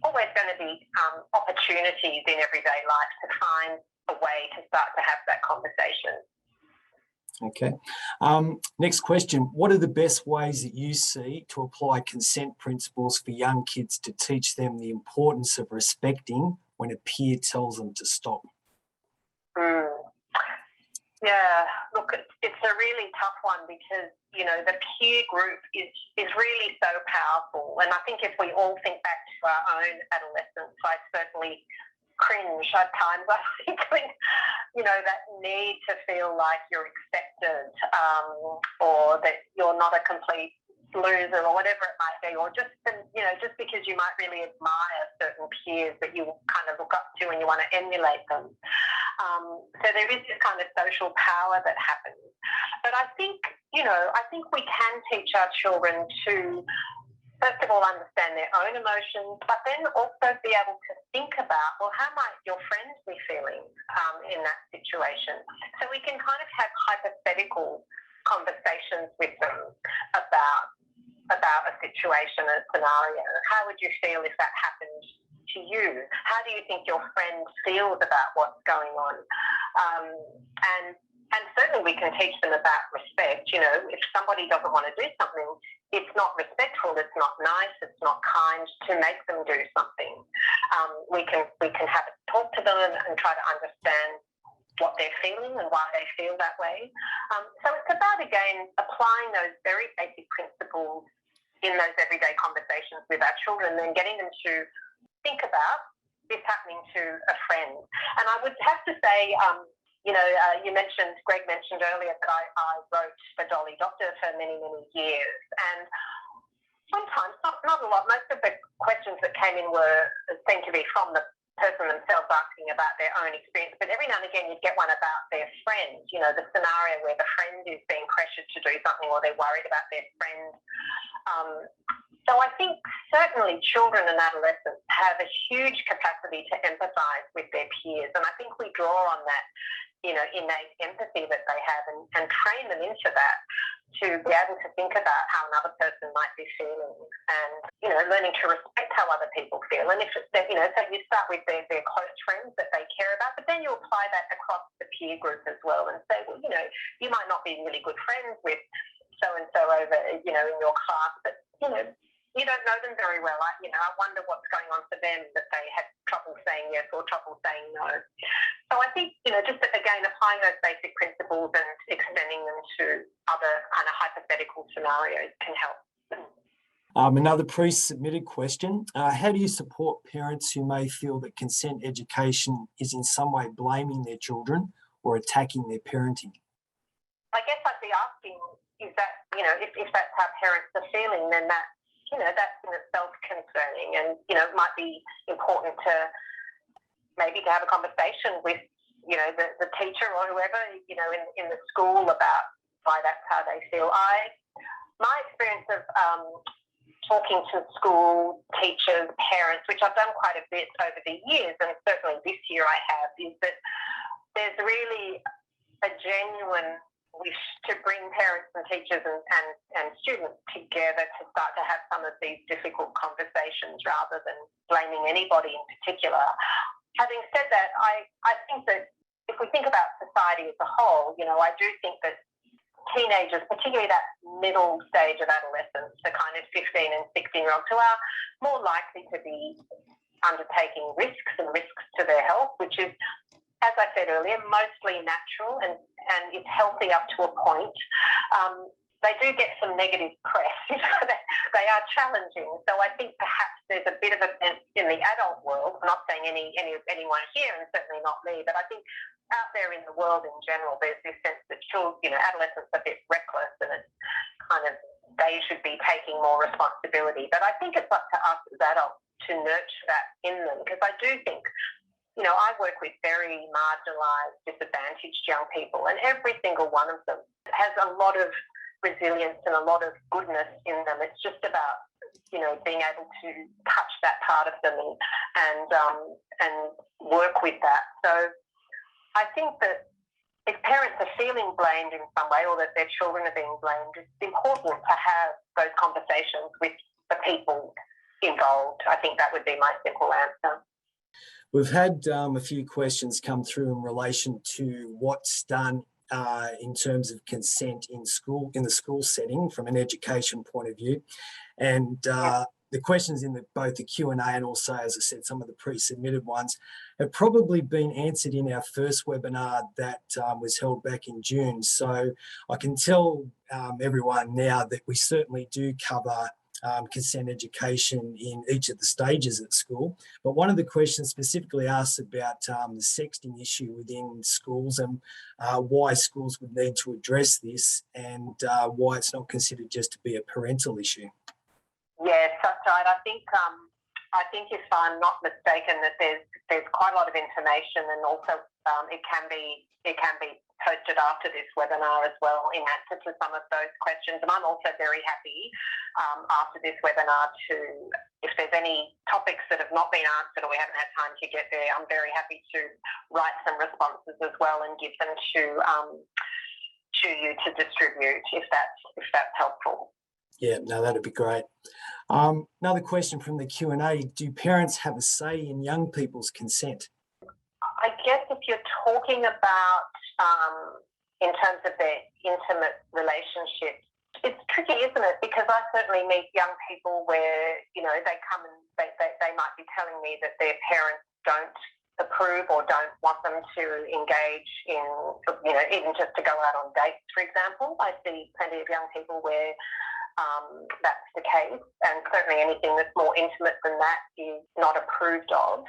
always going to be opportunities in everyday life to find a way to start to have that conversation. Okay. Next question. What are the best ways that you see to apply consent principles for young kids to teach them the importance of respecting when a peer tells them to stop? Yeah, look, it's a really tough one because, you know, the peer group is really so powerful. And I think if we all think back to our own adolescence, I certainly cringe at times. I think, you know, that need to feel like you're accepted or that you're not a complete loser or whatever it might be, or just, you know, just because you might really admire certain peers that you kind of look up to and you want to emulate them. So there is this kind of social power that happens. But I think, you know, we can teach our children to, first of all, understand their own emotions, but then also be able to think about, well, how might your friends be feeling in that situation? So we can kind of have hypothetical conversations with them about a situation, a scenario. How would you feel if that happened to you? How do you think your friend feels about what's going on? And certainly we can teach them about respect. You know, if somebody doesn't want to do something, it's not respectful, it's not nice, it's not kind to make them do something. We can have a talk to them and try to understand what they're feeling and why they feel that way. So it's about, again, applying those very basic principles in those everyday conversations with our children, and then getting them to think about this happening to a friend. And I would have to say, you know, Greg mentioned earlier that I wrote for Dolly Doctor for many, many years. And sometimes, not a lot, most of the questions that came in seemed to be from the person themselves asking about their own experience. But every now and again, you'd get one about their friend, you know, the scenario where the friend is being pressured to do something or they're worried about their friend. So I think certainly children and adolescents have a huge capacity to empathise with their peers, and I think we draw on that, innate empathy that they have and train them into that to be able to think about how another person might be feeling and, learning to respect how other people feel. And if it's, so you start with their close friends that they care about, but then you apply that across the peer group as well and say, well, you might not be really good friends with so-and-so over, in your class, but, you don't know them very well. I wonder what's going on for them that they had trouble saying yes or trouble saying no. So I think, just again, applying those basic principles and extending them to other kind of hypothetical scenarios can help. Another pre-submitted question. How do you support parents who may feel that consent education is in some way blaming their children or attacking their parenting? I guess I'd be asking, is that, if that's how parents are feeling, then that's in itself concerning, and it might be important to maybe to have a conversation with the teacher or whoever in the school about why that's how they feel. My experience of talking to school teachers, parents, which I've done quite a bit over the years, and certainly this year I have, is that there's really a genuine wish to bring parents and teachers and students together to start to have some of these difficult conversations rather than blaming anybody in particular. Having said that, I think that if we think about society as a whole, I do think that teenagers, particularly that middle stage of adolescence, the kind of 15 and 16-year-olds who are more likely to be undertaking risks to their health, which is, as I said earlier, mostly natural and is healthy up to a point. They do get some negative press. They are challenging. So I think perhaps there's a bit of a sense in the adult world, I'm not saying anyone here and certainly not me, but I think out there in the world in general, there's this sense that adolescents are a bit reckless and it's kind of they should be taking more responsibility. But I think it's up to us as adults to nurture that in them, because I do think I work with very marginalised, disadvantaged young people, and every single one of them has a lot of resilience and a lot of goodness in them. It's just about, being able to touch that part of them and work with that. So I think that if parents are feeling blamed in some way or that their children are being blamed, it's important to have those conversations with the people involved. I think that would be my simple answer. We've had a few questions come through in relation to what's done in terms of consent in the school setting from an education point of view. And the questions in both the Q&A and also, as I said, some of the pre-submitted ones have probably been answered in our first webinar that was held back in June. So I can tell everyone now that we certainly do cover consent education in each of the stages at school. But one of the questions specifically asks about the sexting issue within schools and why schools would need to address this and why it's not considered just to be a parental issue. Yes, that's right. I think if I'm not mistaken, that there's quite a lot of information, and also it can be posted after this webinar as well in answer to some of those questions. And I'm also very happy after this webinar if there's any topics that have not been answered or we haven't had time to get there, I'm very happy to write some responses as well and give them to you to distribute if that's helpful. Yeah, no, that'd be great. Another question from the Q&A, do parents have a say in young people's consent? I guess if you're talking about in terms of their intimate relationships, it's tricky, isn't it? Because I certainly meet young people where, they come and they might be telling me that their parents don't approve or don't want them to engage in, even just to go out on dates, for example. I see plenty of young people where that's the case, and certainly anything that's more intimate than that is not approved of.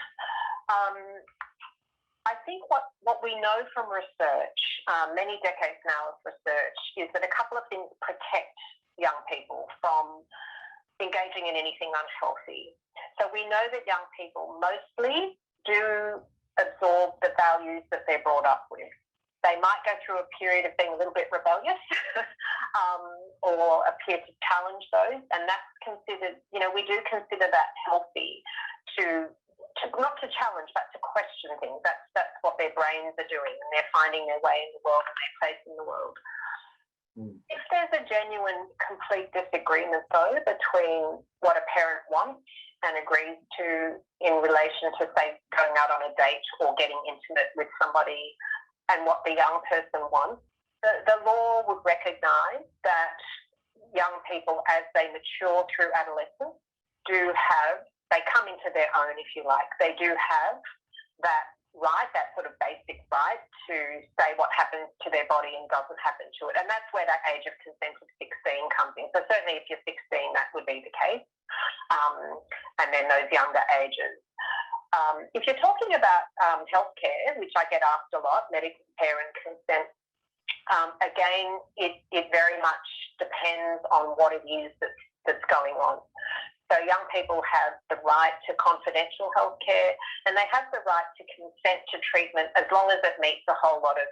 I think what we know from research, many decades now of research, is that a couple of things protect young people from engaging in anything unhealthy. So we know that young people mostly do absorb the values that they're brought up with. They might go through a period of being a little bit rebellious or appear to challenge those, and that's considered, we do consider that healthy to not to challenge, but to question things. That's what their brains are doing, and they're finding their way in the world and their place in the world. If there's a genuine, complete disagreement, though, between what a parent wants and agrees to in relation to, say, going out on a date or getting intimate with somebody, and what the young person wants, the law would recognise that young people, as they mature through adolescence, they come into their own, if you like. They do have that right, that sort of basic right to say what happens to their body and doesn't happen to it. And that's where that age of consent of 16 comes in. So certainly if you're 16, that would be the case. And then those younger ages. If you're talking about healthcare, which I get asked a lot, medical care and consent, again, it very much depends on what it is that's going on. So young people have the right to confidential healthcare, and they have the right to consent to treatment as long as it meets a whole lot of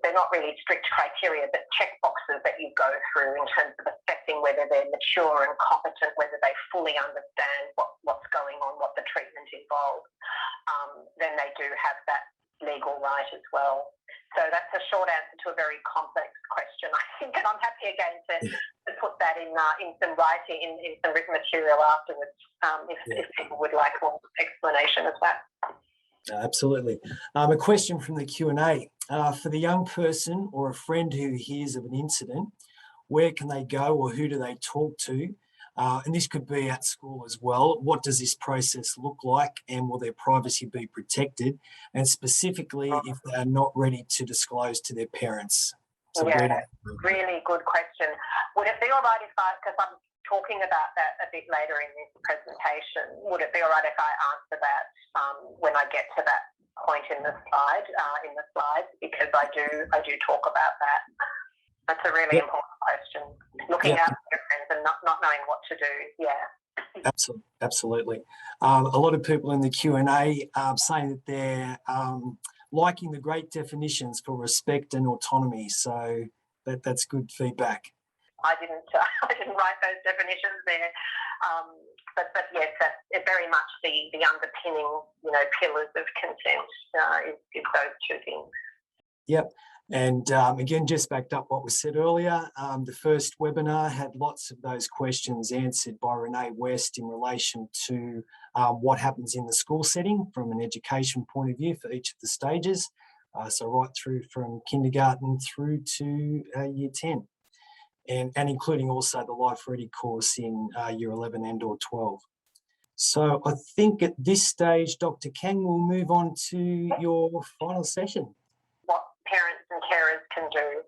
they're not really strict criteria, but check boxes that you go through in terms of assessing whether they're mature and competent, whether they fully understand what's going on, what the treatment involves. Then they do have that legal right as well. So that's a short answer to a very complex question, I think, and I'm happy again to put that in some writing, in some written material afterwards, if people would like more explanation of that. Absolutely. A question from the Q&A. For the young person or a friend who hears of an incident, where can they go or who do they talk to? And this could be at school as well. What does this process look like, and will their privacy be protected? And specifically, if they are not ready to disclose to their parents. So really good question. Would it be all right because I'm talking about that a bit later in this presentation, would it be all right if I answer that when I get to that point in the slides, because I do talk about that. That's a really important question. Looking out for your friends and not knowing what to do. Yeah. Absolutely. A lot of people in the Q&A saying that they're liking the great definitions for respect and autonomy. So that's good feedback. I didn't write those definitions there, but yes, that's very much the underpinning, pillars of consent is those two things. Yep. And again, just backed up what was said earlier, the first webinar had lots of those questions answered by Renee West in relation to what happens in the school setting from an education point of view for each of the stages. So right through from kindergarten through to year 10. And including also the Life Ready course in year 11 and or 12. So I think at this stage, Dr. Kang, we'll move on to your final session. What parents and carers can do.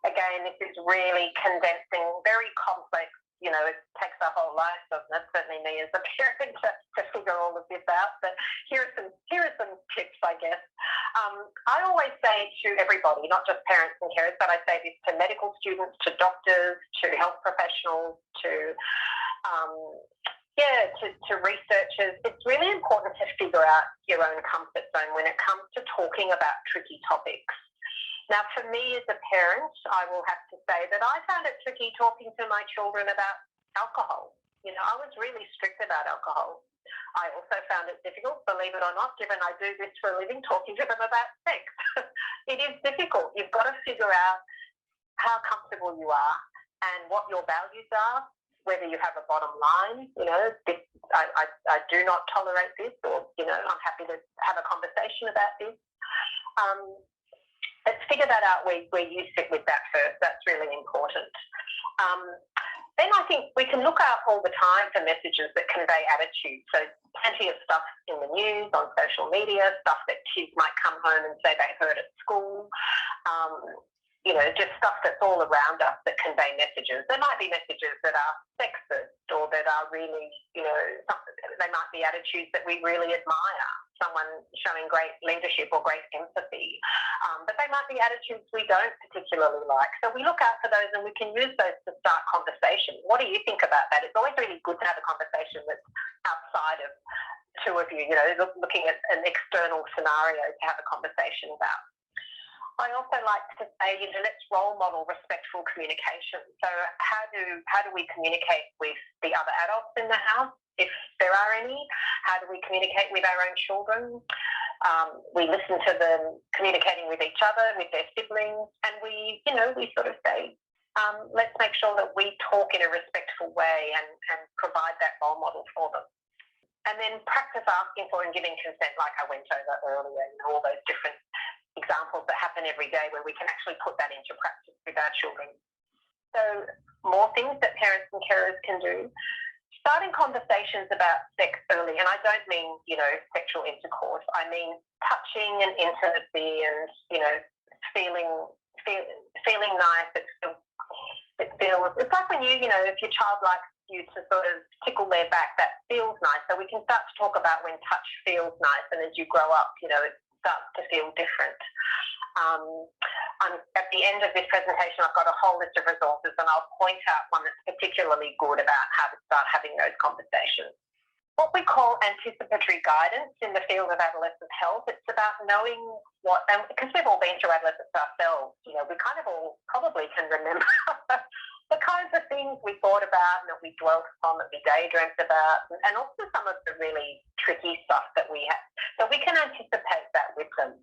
Again, this is really condensing, very complex. It takes our whole life, doesn't it? Certainly me as a parent to figure all of this out. But here are some tips, I guess. I always say to everybody, not just parents and carers, but I say this to medical students, to doctors, to health professionals, to researchers. It's really important to figure out your own comfort zone when it comes to talking about tricky topics. Now, for me as a parent, I will have to say that I found it tricky talking to my children about alcohol. I was really strict about alcohol. I also found it difficult, believe it or not, given I do this for a living, talking to them about sex. It is difficult. You've got to figure out how comfortable you are and what your values are, whether you have a bottom line, I do not tolerate this, or, I'm happy to have a conversation about this. Let's figure that out where you sit with that first. That's really important. Then I think we can look out all the time for messages that convey attitude. So plenty of stuff in the news, on social media, stuff that kids might come home and say they heard at school. Just stuff that's all around us that convey messages. There might be messages that are sexist or that are really, they might be attitudes that we really admire. Someone showing great leadership or great empathy. But they might be attitudes we don't particularly like. So we look out for those and we can use those to start conversation. What do you think about that? It's always really good to have a conversation that's outside of two of you, looking at an external scenario to have a conversation about. I also like to say, let's role model respectful communication. So how do we communicate with the other adults in the house, if there are any? How do we communicate with our own children? We listen to them communicating with each other, with their siblings, and we sort of say, let's make sure that we talk in a respectful way and provide that role model for them. And then practice asking for and giving consent, like I went over earlier, all those different examples that happen every day where we can actually put that into practice with our children. So more things that parents and carers can do. Starting conversations about sex early, and I don't mean, sexual intercourse. I mean touching and intimacy and, feeling nice. It's like when if your child likes you to sort of tickle their back, that feels nice. So we can start to talk about when touch feels nice, and as you grow up, it starts to feel different. At the end of this presentation, I've got a whole list of resources, and I'll point out one that's particularly good about how to start having those conversations. What we call anticipatory guidance in the field of adolescent health, it's about knowing and because we've all been through adolescence ourselves, we kind of all probably can remember the kinds of things we thought about and that we dwelt upon, that we daydreamed about, and also some of the really tricky stuff that we had. So we can anticipate that with them.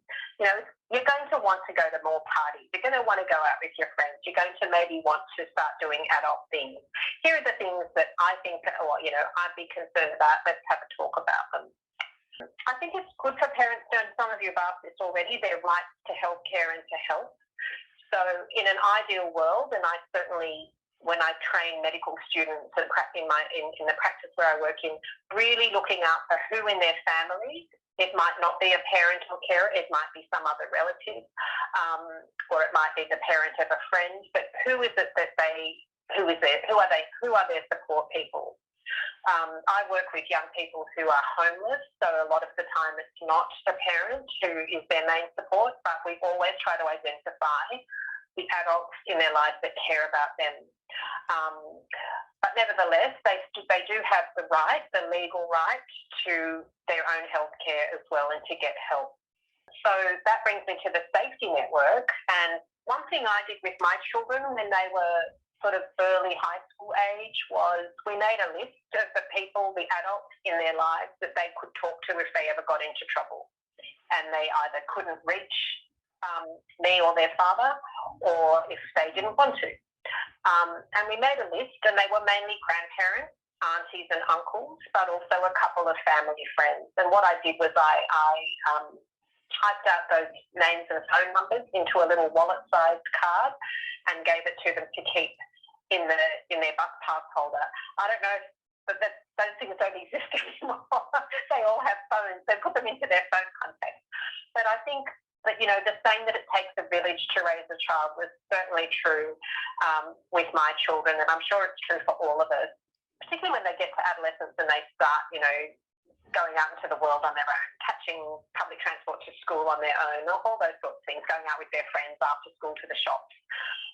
You're going to want to go to more parties. You're going to want to go out with your friends. You're going to maybe want to start doing adult things. Here are the things that I think, I'd be concerned about. Let's have a talk about them. I think it's good for parents to, and some of you have asked this already, their rights to healthcare and to health. So in an ideal world, and I certainly, when I train medical students and in the practice where I work in, really looking out for who in their family. It might not be a parent or carer, it might be some other relative, or it might be the parent of a friend, but who are their support people? I work with young people who are homeless, so a lot of the time it's not a parent who is their main support, but we always try to identify the adults in their lives that care about them. But nevertheless, they do have the legal right to their own health care as well and to get help. So that brings me to the safety network. And one thing I did with my children when they were sort of early high school age was we made a list of the people, the adults in their lives that they could talk to if they ever got into trouble. And they either couldn't reach me or their father, or if they didn't want to. And we made a list, and they were mainly grandparents, aunties and uncles, but also a couple of family friends. And what I did was I typed out those names and phone numbers into a little wallet-sized card and gave it to them to keep in their bus pass holder. I don't know, but those things don't exist anymore. They all have phones. They put them into their phone contacts. But I think that, the saying that it takes a village to raise a child was certainly true with my children, and I'm sure it's true for all of us, particularly when they get to adolescence and they start, going out into the world on their own, catching public transport to school on their own, all those sorts of things, going out with their friends after school to the shops.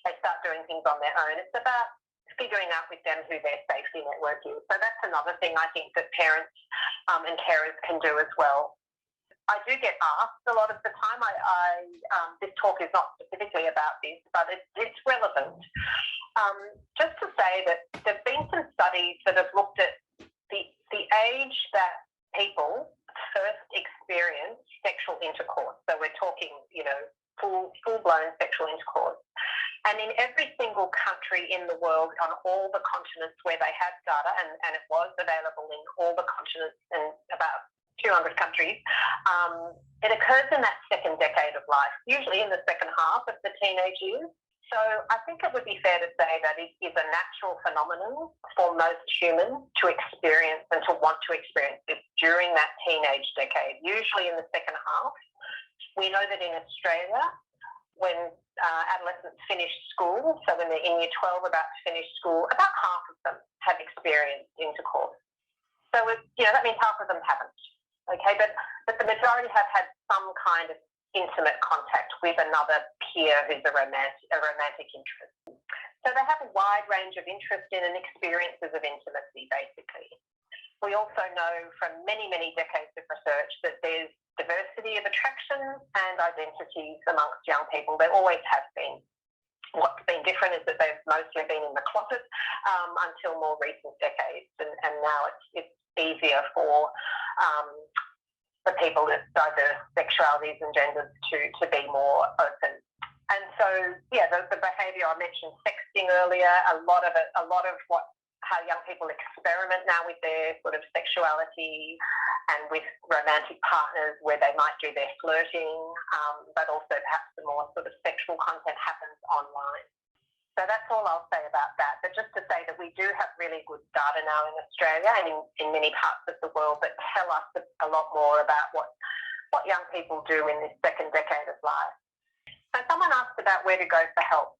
They start doing things on their own. It's about figuring out with them who their safety network is. So that's another thing I think that parents and carers can do as well. I do get asked a lot of the time, this talk is not specifically about this, but it's relevant. Just to say that there have been some studies that have looked at the age that people first experience sexual intercourse. So we're talking, full-blown sexual intercourse. And in every single country in the world, on all the continents where they had data, and it was available in all the continents in about 200 countries, it occurs in that second decade of life, usually in the second half of the teenage years. So I think it would be fair to say that it is a natural phenomenon for most humans to experience and to want to experience this during that teenage decade, usually in the second half. We know that in Australia, when adolescents finish school, so when they're in year 12 about to finish school, about half of them have experienced intercourse. So that means half of them haven't. Okay, but the majority have had some kind of intimate contact with another peer who's a romantic interest. So they have a wide range of interest in and experiences of intimacy, basically. We also know from many, many decades of research that there's diversity of attractions and identities amongst young people. There always have been. What's been different is that they've mostly been in the closet until more recent decades, and now it's easier for people with diverse sexualities and genders to be more open. And so, yeah, the behaviour, I mentioned sexting earlier, a lot of how young people experiment now with their sort of sexuality and with romantic partners, where they might do their flirting, but also perhaps the more sort of sexual content happens online. So that's all I'll say about that. But just to say that we do have really good data now in Australia and in many parts of the world that tell us a lot more about what young people do in this second decade of life. So someone asked about where to go for help.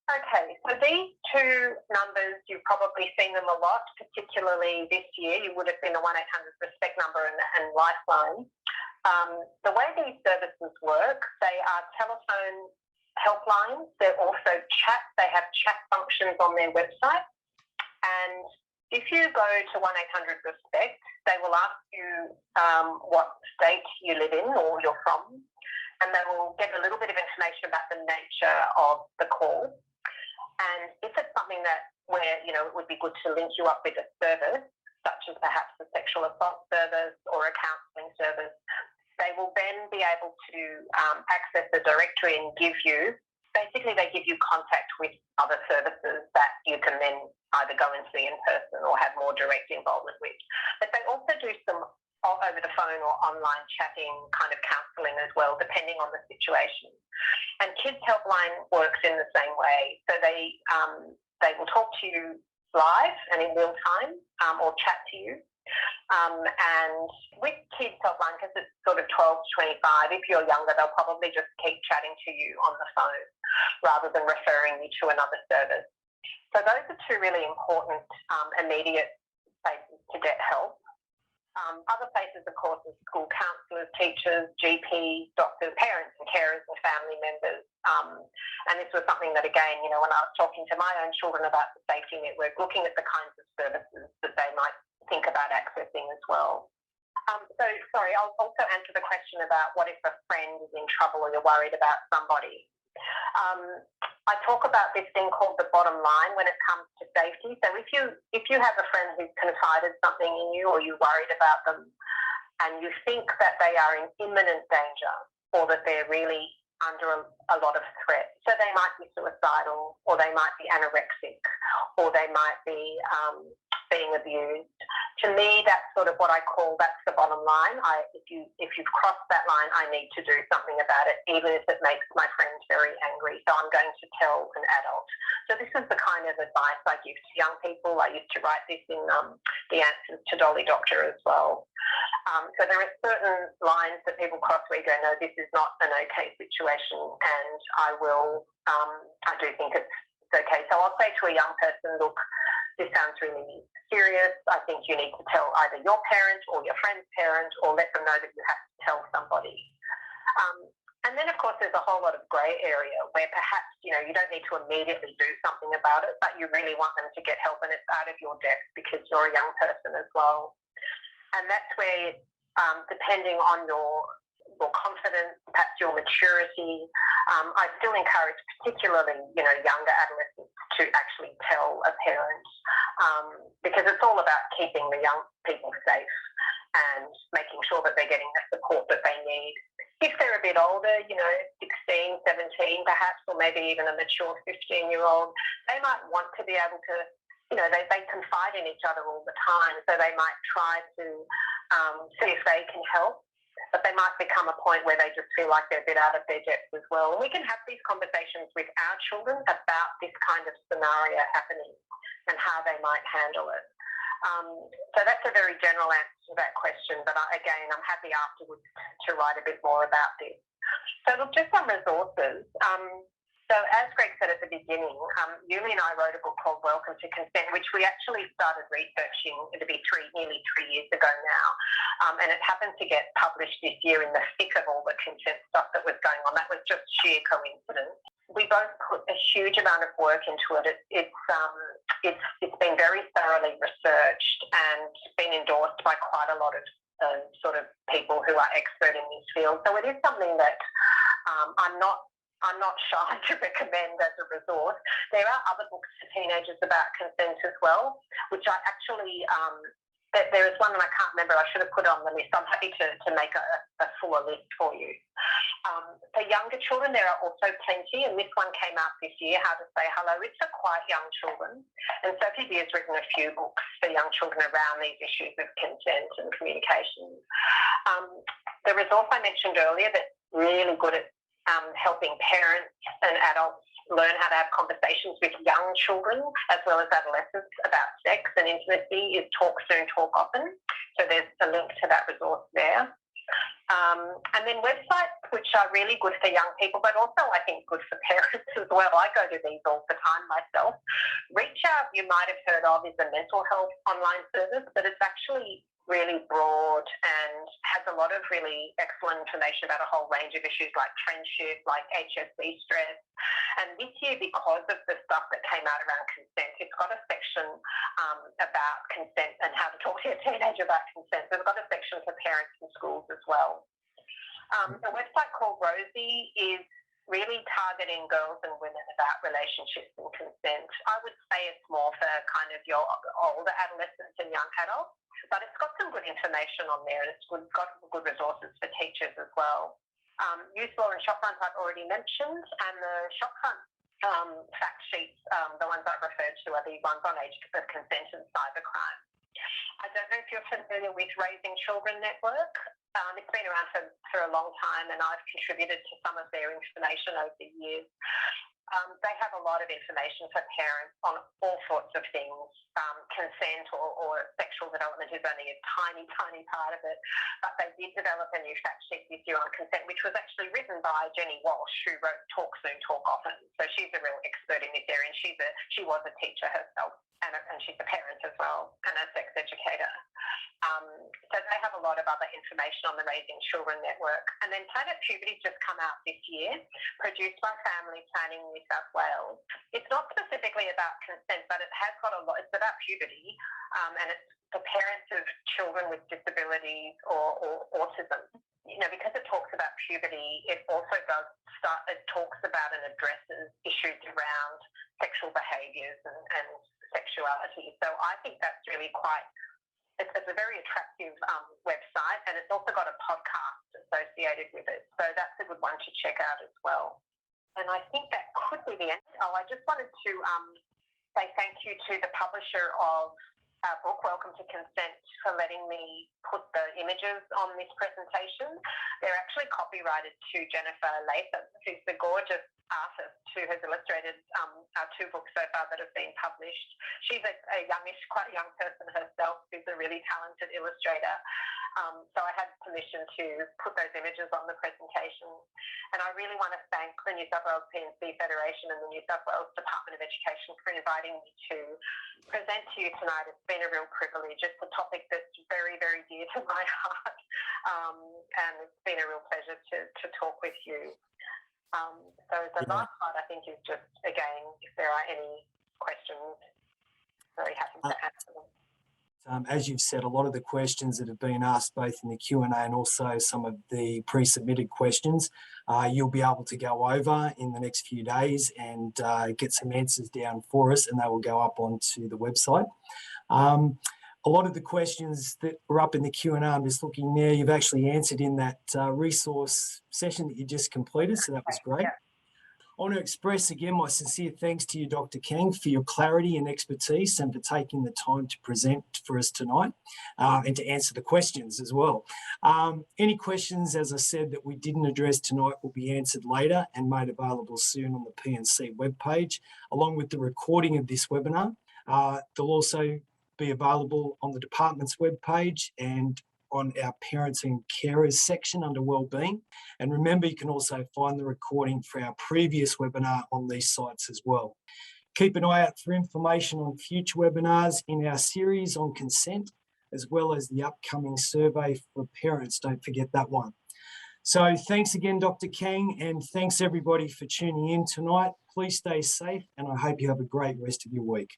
Okay, so these two numbers, you've probably seen them a lot, particularly this year. You would have seen the 1-800 Respect number and Lifeline. The way these services work, they are telephone helplines. They're also chat. They have chat functions on their website. And if you go to 1-800 Respect, they will ask you what state you live in or you're from, and they will get a little bit of information about the nature of the call. And if it's something where it would be good to link you up with a service, such as perhaps a sexual assault service or a counselling service, they will then be able to access the directory and they give you contact with other services that you can then either go and see in person or have more direct involvement with. But they also do some over the phone or online chatting kind of counselling as well, depending on the situation. And Kids Helpline works in the same way. So they will talk to you live and in real time or chat to you. And with Kids Helpline, because it's sort of 12 to 25, if you're younger, they'll probably just keep chatting to you on the phone rather than referring you to another service. So those are two really important immediate places to get help. Other places, of course, are school counsellors, teachers, GPs, doctors, parents and carers and family members. And this was something that, again, when I was talking to my own children about the safety network, looking at the kinds of services that they might think about accessing as well. I'll also answer the question about what if a friend is in trouble or you're worried about somebody. I talk about this thing called the bottom line when it comes to safety. So if you have a friend who's confided something in you or you're worried about them and you think that they are in imminent danger or that they're really under a lot of threat, so they might be suicidal or they might be anorexic or they might be being abused. To me, that's sort of what I call, that's the bottom line. If you've crossed that line, I need to do something about it, even if it makes my friend very angry. So I'm going to tell an adult. So this is the kind of advice I give to young people. I used to write this in the answers to Dolly Doctor as well. So there are certain lines that people cross where you go, no, this is not an okay situation, and I do think it's okay. So I'll say to a young person, look, this sounds really serious. I think you need to tell either your parent or your friend's parent, or let them know that you have to tell somebody. And then, of course, there's a whole lot of grey area where perhaps, you don't need to immediately do something about it, but you really want them to get help and it's out of your depth because you're a young person as well. And that's where, depending on your confidence, perhaps your maturity, I still encourage particularly, younger adolescents to actually tell a parent because it's all about keeping the young people safe and making sure that they're getting the support that they need. If they're a bit older, 16, 17 perhaps, or maybe even a mature 15-year-old, they might want to be able to, they confide in each other all the time, so they might try to see if they can help. But they might become a point where they just feel like they're a bit out of their depth as well. And we can have these conversations with our children about this kind of scenario happening and how they might handle it. So that's a very general answer to that question. But again, I'm happy afterwards to write a bit more about this. So look, just some resources. So as Greg said at the beginning, Yuli and I wrote a book called Welcome to Consent, which we actually started researching, it'll be nearly 3 years ago now. And it happened to get published this year in the thick of all the consent stuff that was going on. That was just sheer coincidence. We both put a huge amount of work into it. It's been very thoroughly researched and been endorsed by quite a lot of sort of people who are experts So it is something that I'm not shy to recommend as a resource. There are other books for teenagers about consent as well, which I actually, there is one that I can't remember, I should have put on the list. I'm happy to make a fuller list for you. For younger children, there are also plenty, and this one came out this year, How to Say Hello. It's for quite young children. And Sophie B has written a few books for young children around these issues of consent and communication. The resource I mentioned earlier that's really good at helping parents and adults learn how to have conversations with young children as well as adolescents about sex and intimacy is Talk Soon, Talk Often. So there's a link to that resource there. And then websites which are really good for young people, but also I think good for parents as well. I go to these all the time myself. Reach Out, you might have heard of, is a mental health online service, but it's actually really broad and has a lot of really excellent information about a whole range of issues like friendship, like HSC stress. And this year, because of the stuff that came out around consent, it's got a section about consent and how to talk to your teenager about consent. So it's got a section for parents and schools as well. A website called Rosie is really targeting girls and women about relationships and consent. I would say it's more for kind of your older adolescents and young adults, but it's got some good information on there, and it's got good resources for teachers as well. Youth Law and Shopfront I've already mentioned, and the Shopfront fact sheets, the ones I've referred to, are the ones on age of consent and cybercrime. I don't know if you're familiar with Raising Children Network. It's been around for a long time, and I've contributed to some of their information over the years. They have a lot of information for parents on all sorts of things. Consent or sexual development is only a tiny, tiny part of it. But they did develop a new fact sheet this year on consent, which was actually written by Jenny Walsh, who wrote Talk Soon, Talk Often. So she's a real expert in this area, and she was a teacher herself, and she's a parent as well, and a sex educator. So they have a lot of other information on the Raising Children Network. And then Planet Puberty's just come out this year, produced by Family Planning New South Wales. It's not specifically about consent, but it has got a lot. It's about puberty, and it's for parents of children with disabilities or autism. You know, because it talks about puberty, it also it talks about and addresses issues around sexual behaviours and sexuality. So I think that's really it's a very attractive website, and it's also got a podcast associated with it. So that's a good one to check out as well. And I think that could be the end. Oh, I just wanted to say thank you to the publisher of our book, Welcome to Consent, for letting me put the images on this presentation. They're actually copyrighted to Jennifer Latham, who's the gorgeous artist who has illustrated our two books so far that have been published. She's quite a young person herself, who's a really talented illustrator. So I had permission to put those images on the presentation. And I really want to thank the New South Wales P&C Federation and the New South Wales Department of Education for inviting me to present to you tonight. It's been a real privilege. It's a topic that's very, very dear to my heart. And it's been a real pleasure to talk with you. So the last part, I think, is just, again, if there are any questions, very happy to answer them. As you've said, a lot of the questions that have been asked both in the Q&A and also some of the pre-submitted questions, you'll be able to go over in the next few days and get some answers down for us, and they will go up onto the website. A lot of the questions that were up in the Q&A, I'm just looking there, you've actually answered in that resource session that you just completed, so that was great. Yeah. I want to express again my sincere thanks to you, Dr. Kang, for your clarity and expertise and for taking the time to present for us tonight and to answer the questions as well. Any questions, as I said, that we didn't address tonight will be answered later and made available soon on the P&C webpage, along with the recording of this webinar. They'll also be available on the department's webpage and on our parents and carers section under wellbeing. And remember, you can also find the recording for our previous webinar on these sites as well. Keep an eye out for information on future webinars in our series on consent, as well as the upcoming survey for parents. Don't forget that one. So thanks again, Dr. Kang, and thanks everybody for tuning in tonight. Please stay safe, and I hope you have a great rest of your week.